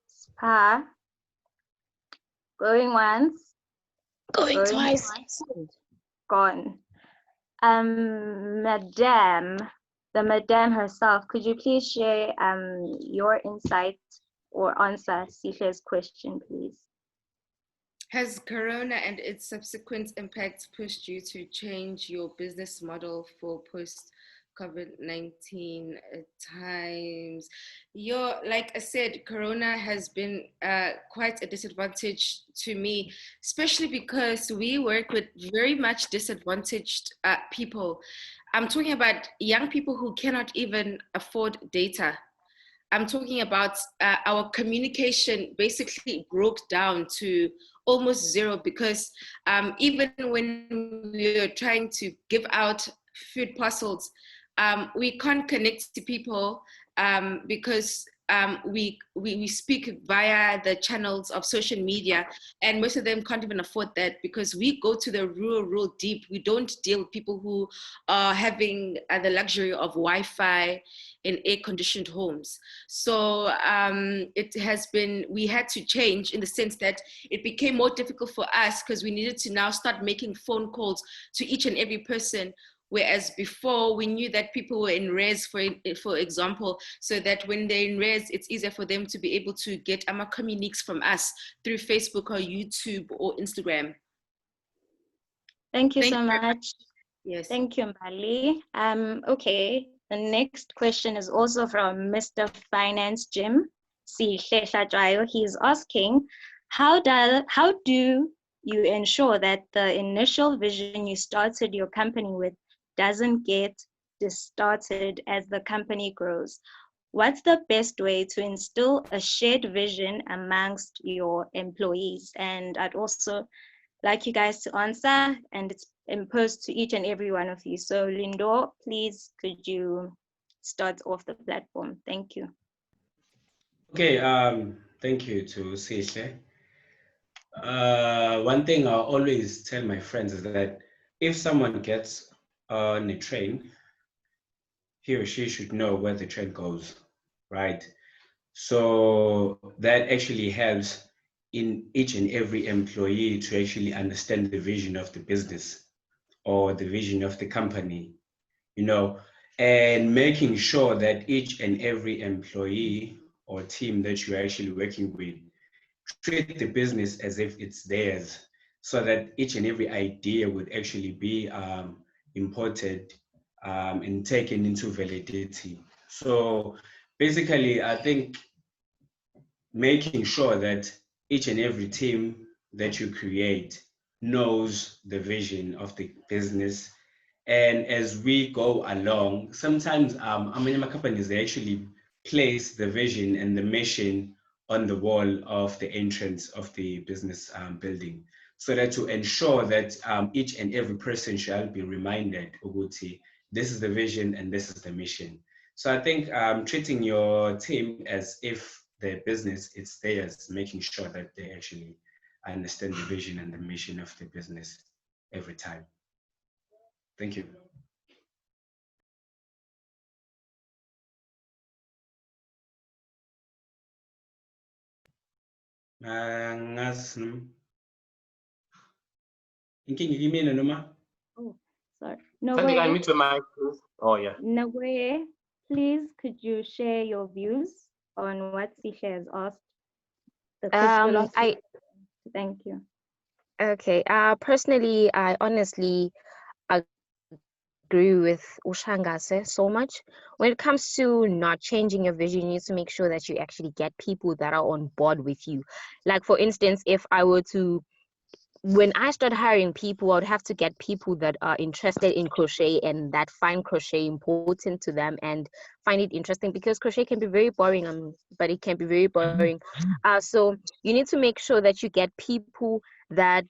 Spa. Going once. Going twice. Gone. Madame, the Madame herself, could you please share your insight or answer Sihle's question, please? Has Corona and its subsequent impacts pushed you to change your business model for COVID-19 times. Like I said, Corona has been quite a disadvantage to me, especially because we work with very much disadvantaged people. I'm talking about young people who cannot even afford data. I'm talking about our communication basically broke down to almost zero because even when we are trying to give out food parcels, we can't connect to people because we speak via the channels of social media, and most of them can't even afford that because we go to the rural deep. We don't deal with people who are having the luxury of Wi-Fi in air-conditioned homes. So we had to change in the sense that it became more difficult for us because we needed to now start making phone calls to each and every person. Whereas before we knew that people were in res, for example, so that when they're in res, it's easier for them to be able to get communiques from us through Facebook or YouTube or Instagram. Thank you so much. Yes. Thank you, Mbali. Okay, the next question is also from Mr. Finance Jim Sihle. He's asking, how do you ensure that the initial vision you started your company with doesn't get distorted as the company grows? What's the best way to instill a shared vision amongst your employees? And I'd also like you guys to answer, and it's imposed to each and every one of you. So Lindo, please, could you start off the platform? Thank you. Okay, thank you to Sihle. One thing I always tell my friends is that if someone gets on a train, he or she should know where the train goes, right? So that actually helps in each and every employee to actually understand the vision of the business or the vision of the company, and making sure that each and every employee or team that you're actually working with treat the business as if it's theirs, so that each and every idea would actually be imported and taken into validity. So basically, I think making sure that each and every team that you create knows the vision of the business. And as we go along, sometimes many companies, they actually place the vision and the mission on the wall of the entrance of the business building, so that to ensure that each and every person shall be reminded, Uguti, this is the vision and this is the mission. So I think treating your team as if their business is theirs, making sure that they actually understand the vision and the mission of the business every time. Thank you. Oh, sorry. Sandy, can I mute your mic, please? Oh, yeah. Nagwe, please, could you share your views on what Sihle has asked? Thank you. Okay. Personally, I honestly agree with Ushangase so much. When it comes to not changing your vision, you need to make sure that you actually get people that are on board with you. Like, for instance, if I were to, when I start hiring people, I would have to get people that are interested in crochet and that find crochet important to them and find it interesting, because crochet can be very boring, but it can be very boring. So you need to make sure that you get people that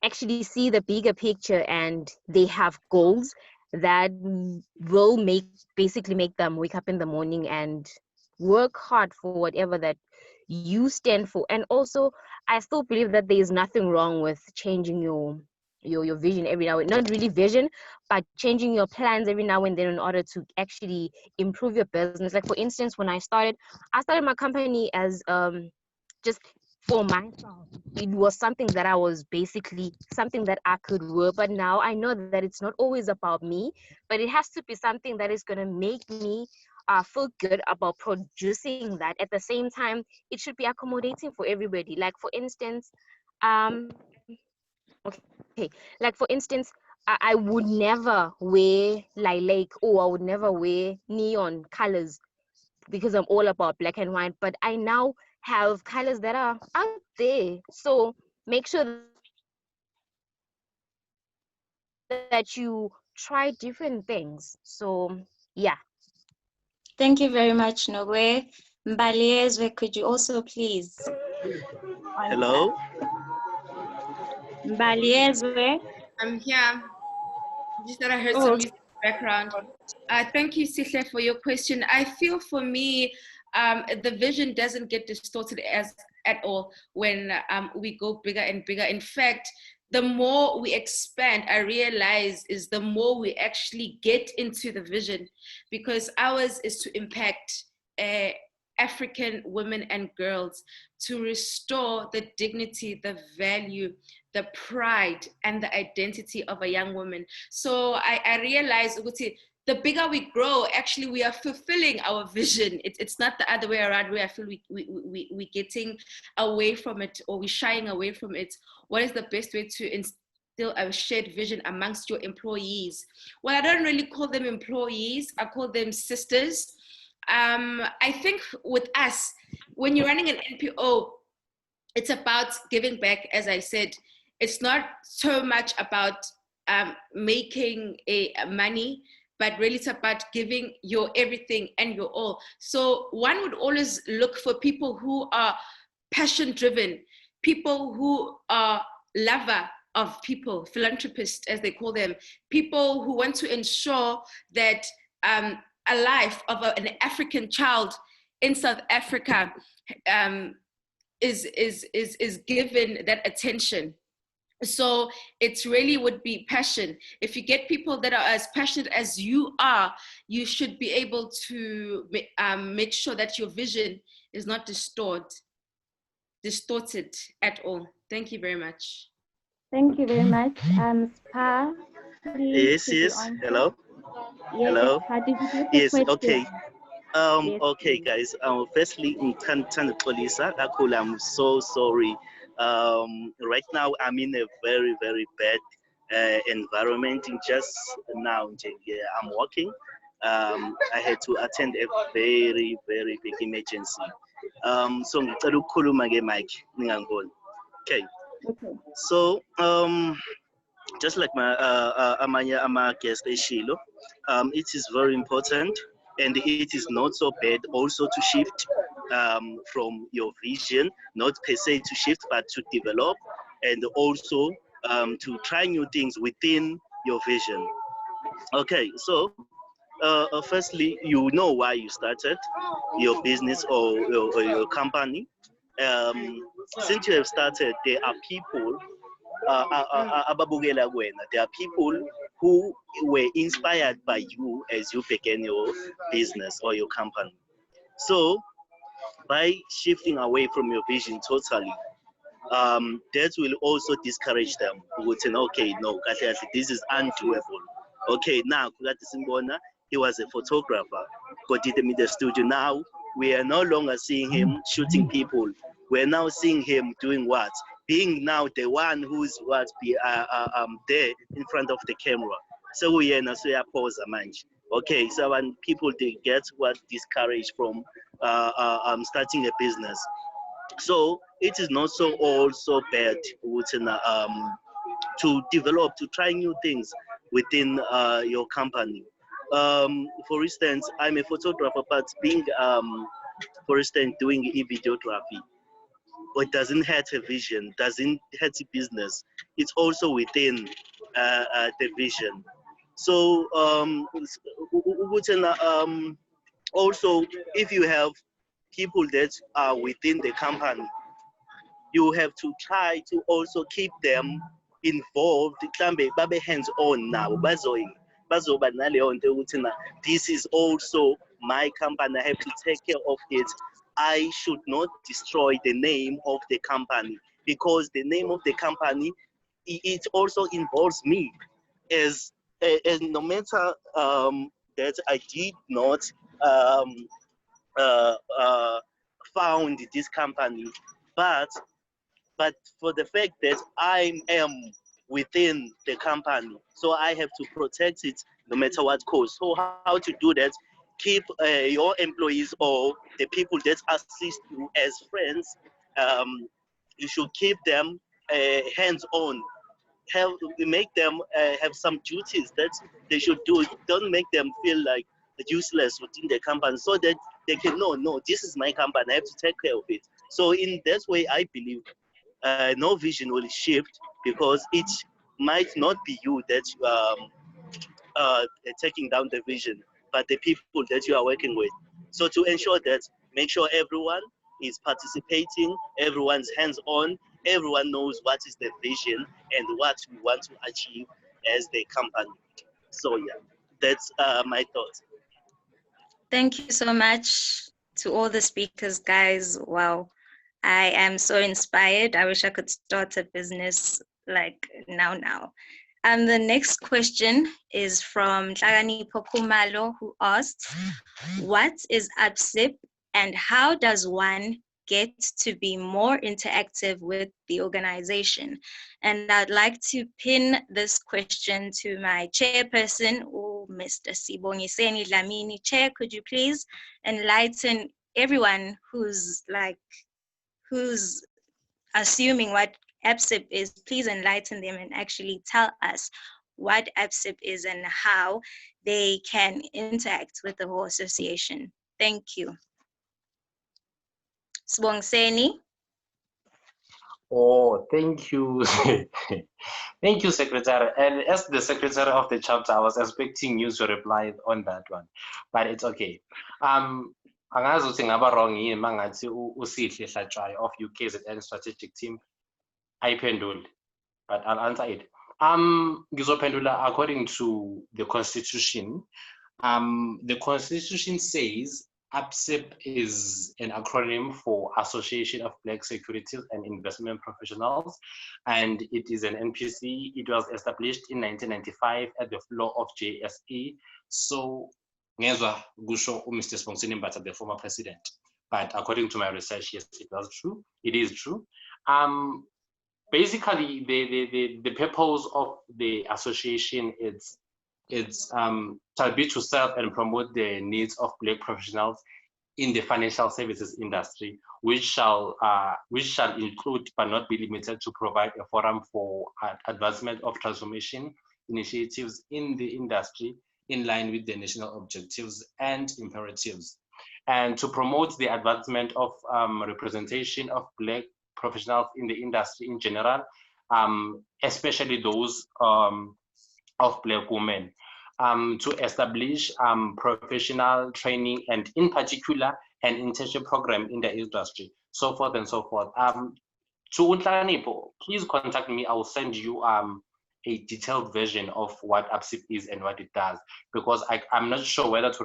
actually see the bigger picture and they have goals that will basically make them wake up in the morning and work hard for whatever that you stand for. And also, I still believe that there is nothing wrong with changing your vision every now and then. Not really vision, but changing your plans every now and then in order to actually improve your business. Like, for instance, when I started my company as just for myself. It was something that I was basically something that I could work. But now I know that it's not always about me, but it has to be something that is going to make me feel good about producing that. At the same time, it should be accommodating for everybody. Like, for instance, Okay, like for instance, I would never wear lilac, or I would never wear neon colors because I'm all about black and white. But I now have colors that are out there. So make sure that you try different things. So yeah. Thank you very much, Nogwe. Mbaliezwe, could you also please Hello? Mbaliezwe? I'm here. Just that I heard Oh, some music in the background. Thank you, Sihle, for your question. I feel for me, the vision doesn't get distorted at all when we go bigger and bigger. In fact, the more we expand, I realize is the more we actually get into the vision, because ours is to impact African women and girls, to restore the dignity, the value, the pride, and the identity of a young woman. So I realized the bigger we grow, actually we are fulfilling our vision. It's not the other way around where I feel we're getting away from it, or we're shying away from it. What is the best way to instill a shared vision amongst your employees? Well, I don't really call them employees, I call them sisters. I think with us, when you're running an NPO, it's about giving back, as I said. It's not so much about making money, but really it's about giving your everything and your all. So one would always look for people who are passion driven, people who are lover of people, philanthropists as they call them, people who want to ensure that a life of an African child in South Africa is given that attention. So it really would be passion. If you get people that are as passionate as you are, you should be able to make sure that your vision is not distorted at all. Thank you very much. Thank you very much. Spa, please, Yes, could you yes. answer? Hello? Yes, Hello? Spa, did you get the Yes, question? okay. Yes, Okay, please. guys. Firstly, I'm so sorry. Right now, I'm in a very, very bad environment. Just now, yeah, I'm working. I had to attend a very, very big emergency. So ngicela ukukhuluma nge-mic, ningangiboni. Okay. Okay. So, just like my amanye guest eshilo, it is very important, and it is not so bad also to shift from your vision, not per se to shift, but to develop, and also to try new things within your vision. Okay, so firstly, you know why you started your business or your company. Since you have started, there are people ababukela kuwena. There are people who were inspired by you as you began your business or your company. So by shifting away from your vision totally, that will also discourage them. Would say, okay, no, this is undoable. Okay, now he was a photographer, got it in the studio. Now we are no longer seeing him shooting people. We're now seeing him doing what? Being now the one who's there in front of the camera. So we are so pose a manch. Okay, so when people they get what discouraged from starting a business. So it is not so also bad to develop, to try new things within your company. For instance, I'm a photographer, but being, for instance, doing e-videography, it doesn't have a vision, doesn't have a business. It's also within the vision. So also, if you have people that are within the company, you have to try to also keep them involved, babe hands-on now. This is also my company, I have to take care of it. I should not destroy the name of the company, because the name of the company, it also involves me as no matter that I did not found this company, but for the fact that I am within the company. So I have to protect it no matter what cost. So how to do that? Keep your employees or the people that assist you as friends. You should keep them hands-on. Make them have some duties that they should do. Don't make them feel like useless within the company, so that they can know, no, this is my company, I have to take care of it. So in that way, I believe no vision will shift, because it might not be you that taking down the vision, but the people that you are working with. So to ensure that, make sure everyone is participating, everyone's hands-on, everyone knows what is the vision and what we want to achieve as the company. So yeah, that's my thoughts. Thank you so much to all the speakers, guys. Wow, I am so inspired. I wish I could start a business like now. And the next question is from Tlagani Pokumalo, who asks, what is ABSIP and how does one get to be more interactive with the organization? And I'd like to pin this question to my chairperson, Mr. Sibongiseni Dlamini. Chair, could you please enlighten everyone who's assuming what ABSIP is, please enlighten them and actually tell us what ABSIP is and how they can interact with the whole association. Thank you. Sibongiseni. Oh, thank you. Thank you, Secretary. And as the Secretary of the chapter, I was expecting you to reply on that one, but it's okay. Angazi ukuthi ngaba wrong yini mangathi uSihle Hlatshwayo of UKZN strategic team ayiphendule, but I'll answer it. Ngizophendula according to the Constitution. The Constitution says ABSIP is an acronym for Association of Black Securities and Investment Professionals, and it is an NPC. It was established in 1995 at the floor of JSE. So, ngezwa kusho Mr. Sibongiseni Mbatha, the former president. But according to my research, yes, it was true. It is true. Basically, the purpose of the association is shall be to serve and promote the needs of Black professionals in the financial services industry, which shall include but not be limited to provide a forum for advancement of transformation initiatives in the industry in line with the national objectives and imperatives, and to promote the advancement of representation of Black professionals in the industry in general, especially those of Black women, to establish professional training and in particular an internship program in the industry, so forth and so forth. To Unhlanipo, please contact me. I will send you a detailed version of what ABSIP is and what it does, because I'm not sure whether to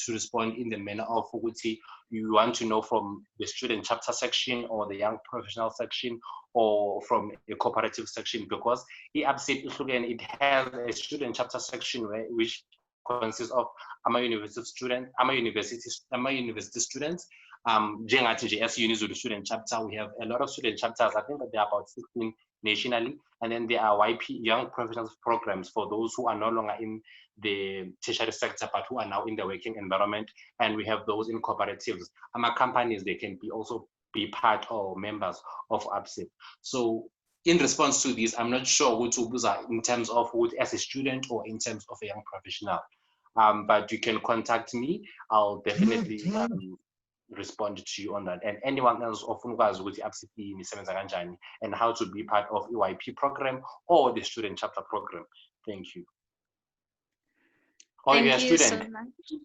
respond in the manner of Uguti, you want to know from the student chapter section or the young professional section or from a cooperative section, because ABSIP, it has a student chapter section which consists of university students. Njengathi as UniZulu student chapter, we have a lot of student chapters. I think that there are about 16 nationally, and then there are YP, young professionals programs, for those who are no longer in the tertiary sector but who are now in the working environment, and we have those in cooperatives. Companies, they can also be part or members of ABSIP. So in response to this, I'm not sure who to use in terms of who as a student or in terms of a young professional, but you can contact me. I'll definitely respond to you on that, and anyone else often ukwazi ukuthi ABSIP isebenza kanjani and how to be part of EYP program or the student chapter program. Thank you. Or if you're a student, so much.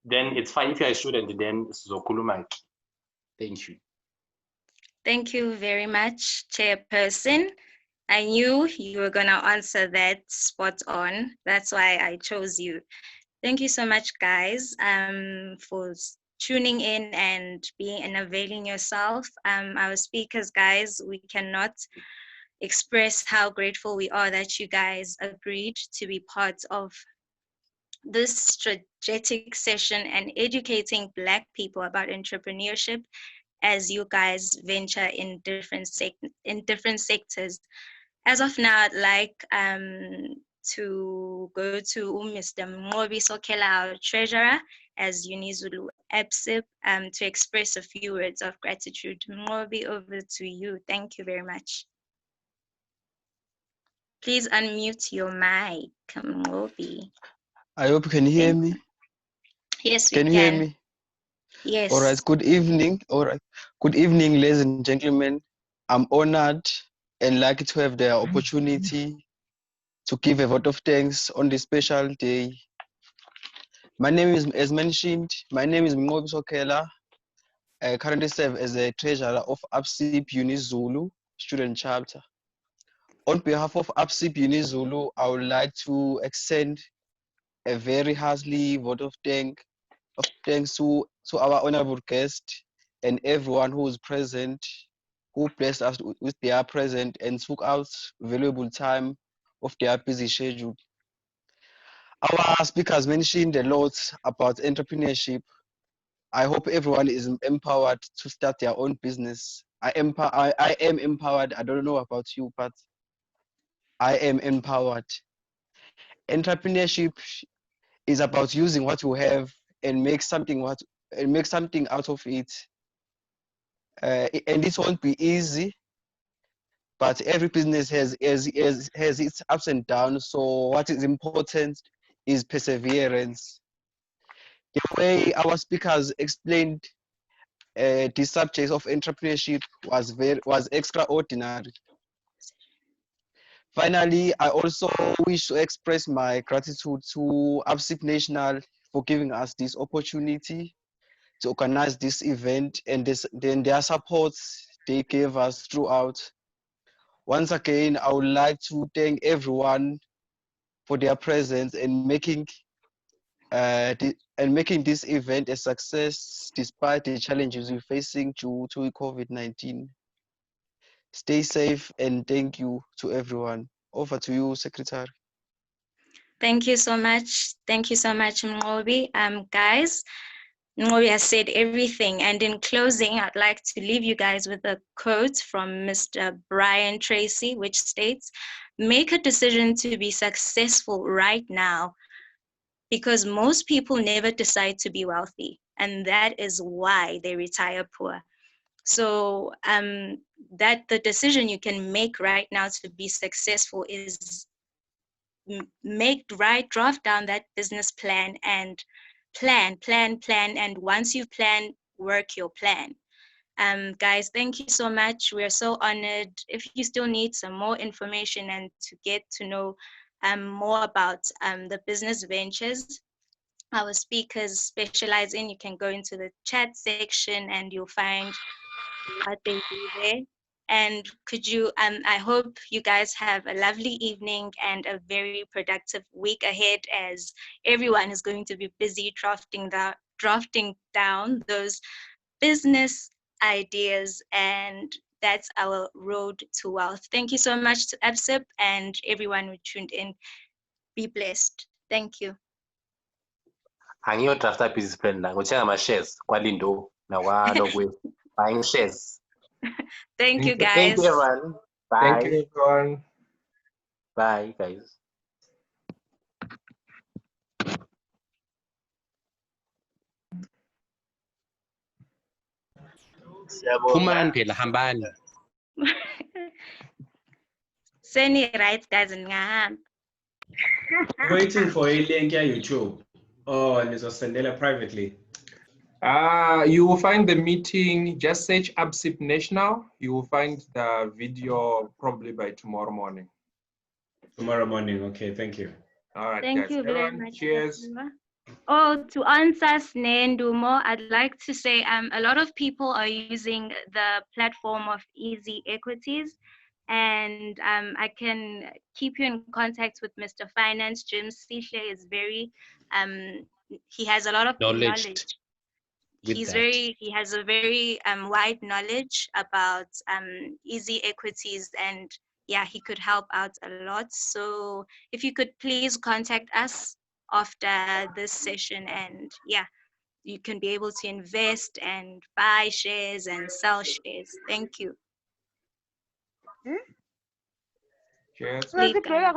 Then it's fine. If you're a student, then sizokhuluma. Thank you. Thank you very much, Chairperson. I knew you were gonna answer that spot on. That's why I chose you. Thank you so much, guys, for tuning in and being and availing yourself. Our speakers, guys, we cannot express how grateful we are that you guys agreed to be part of this strategic session and educating Black people about entrepreneurship as you guys venture in different sectors. as of now, I'd like to go to Mr. Mnqobi Sokela, our treasurer, as UniZulu ABSIP, to express a few words of gratitude. Mnqobi, over to you. Thank you very much. Please unmute your mic, Mnqobi. I hope you can hear me. Yes, we can. You hear me? Yes. All right. Good evening. All right. Good evening, ladies and gentlemen. I'm honored and lucky to have the opportunity to give a vote of thanks on this special day. My name is, as mentioned, my name is Mnqobi Sokela. I currently serve as a treasurer of ABSIP UniZulu student chapter. On behalf of ABSIP UniZulu, I would like to extend a very hearty vote of thanks to our honorable guest and everyone who is present, who blessed us with their presence and took out valuable time of their busy schedule. Our speakers mentioned a lot about entrepreneurship. I hope everyone is empowered to start their own business. I am empowered. I don't know about you, but I am empowered. Entrepreneurship is about using what you have and make something out of it. And it won't be easy, but every business has its ups and downs. So what is important is perseverance. The way our speakers explained the subject of entrepreneurship was extraordinary. Finally, I also wish to express my gratitude to ABSIP National for giving us this opportunity to organize this event and then their support they gave us throughout. Once again, I would like to thank everyone for their presence and making this event a success despite the challenges we're facing due to COVID-19. Stay safe and thank you to everyone. Over to you, Secretary. Thank you so much. Thank you so much, Mnqobi. Guys, Mnqobi has said everything. And in closing, I'd like to leave you guys with a quote from Mr. Brian Tracy, which states, "Make a decision to be successful right now, because most people never decide to be wealthy. And that is why they retire poor." So that the decision you can make right now to be successful is draft down that business plan and plan. And once you plan, work your plan. Guys, thank you so much. We are so honored. If you still need some more information and to get to know more about the business ventures our speakers specialize in, you can go into the chat section and you'll find what they do there. And could you, I hope you guys have a lovely evening and a very productive week ahead, as everyone is going to be busy drafting down those business ideas, and that's our road to wealth. Thank you so much to ABSIP and everyone who tuned in. Be blessed. Thank you. Angiyodrafta business plan la ngothenga ama-shares kwaLindo nakwalokwe buying shares. Thank you, guys. Thank you, everyone. Bye. Thank you, everyone. Bye, guys. Phumani phela hambani. Seni right, guys, ngahamba. Waiting for a link on YouTube. Oh, and nizosendela privately. You will find the meeting, just search ABSIP National. You will find the video probably by tomorrow morning. Tomorrow morning, okay, thank you. All right, Thank guys. you very Everyone, much. cheers. Oh, to answer Snendumo, I'd like to say a lot of people are using the platform of Easy Equities, and I can keep you in contact with Mr. Finance. Jim Sihle is very, he has a lot of knowledge. He has a very wide knowledge about Easy Equities, and yeah, he could help out a lot. So if you could please contact us after this session, and yeah, you can be able to invest and buy shares and sell shares. Thank you. Cheers. Sleep, guys.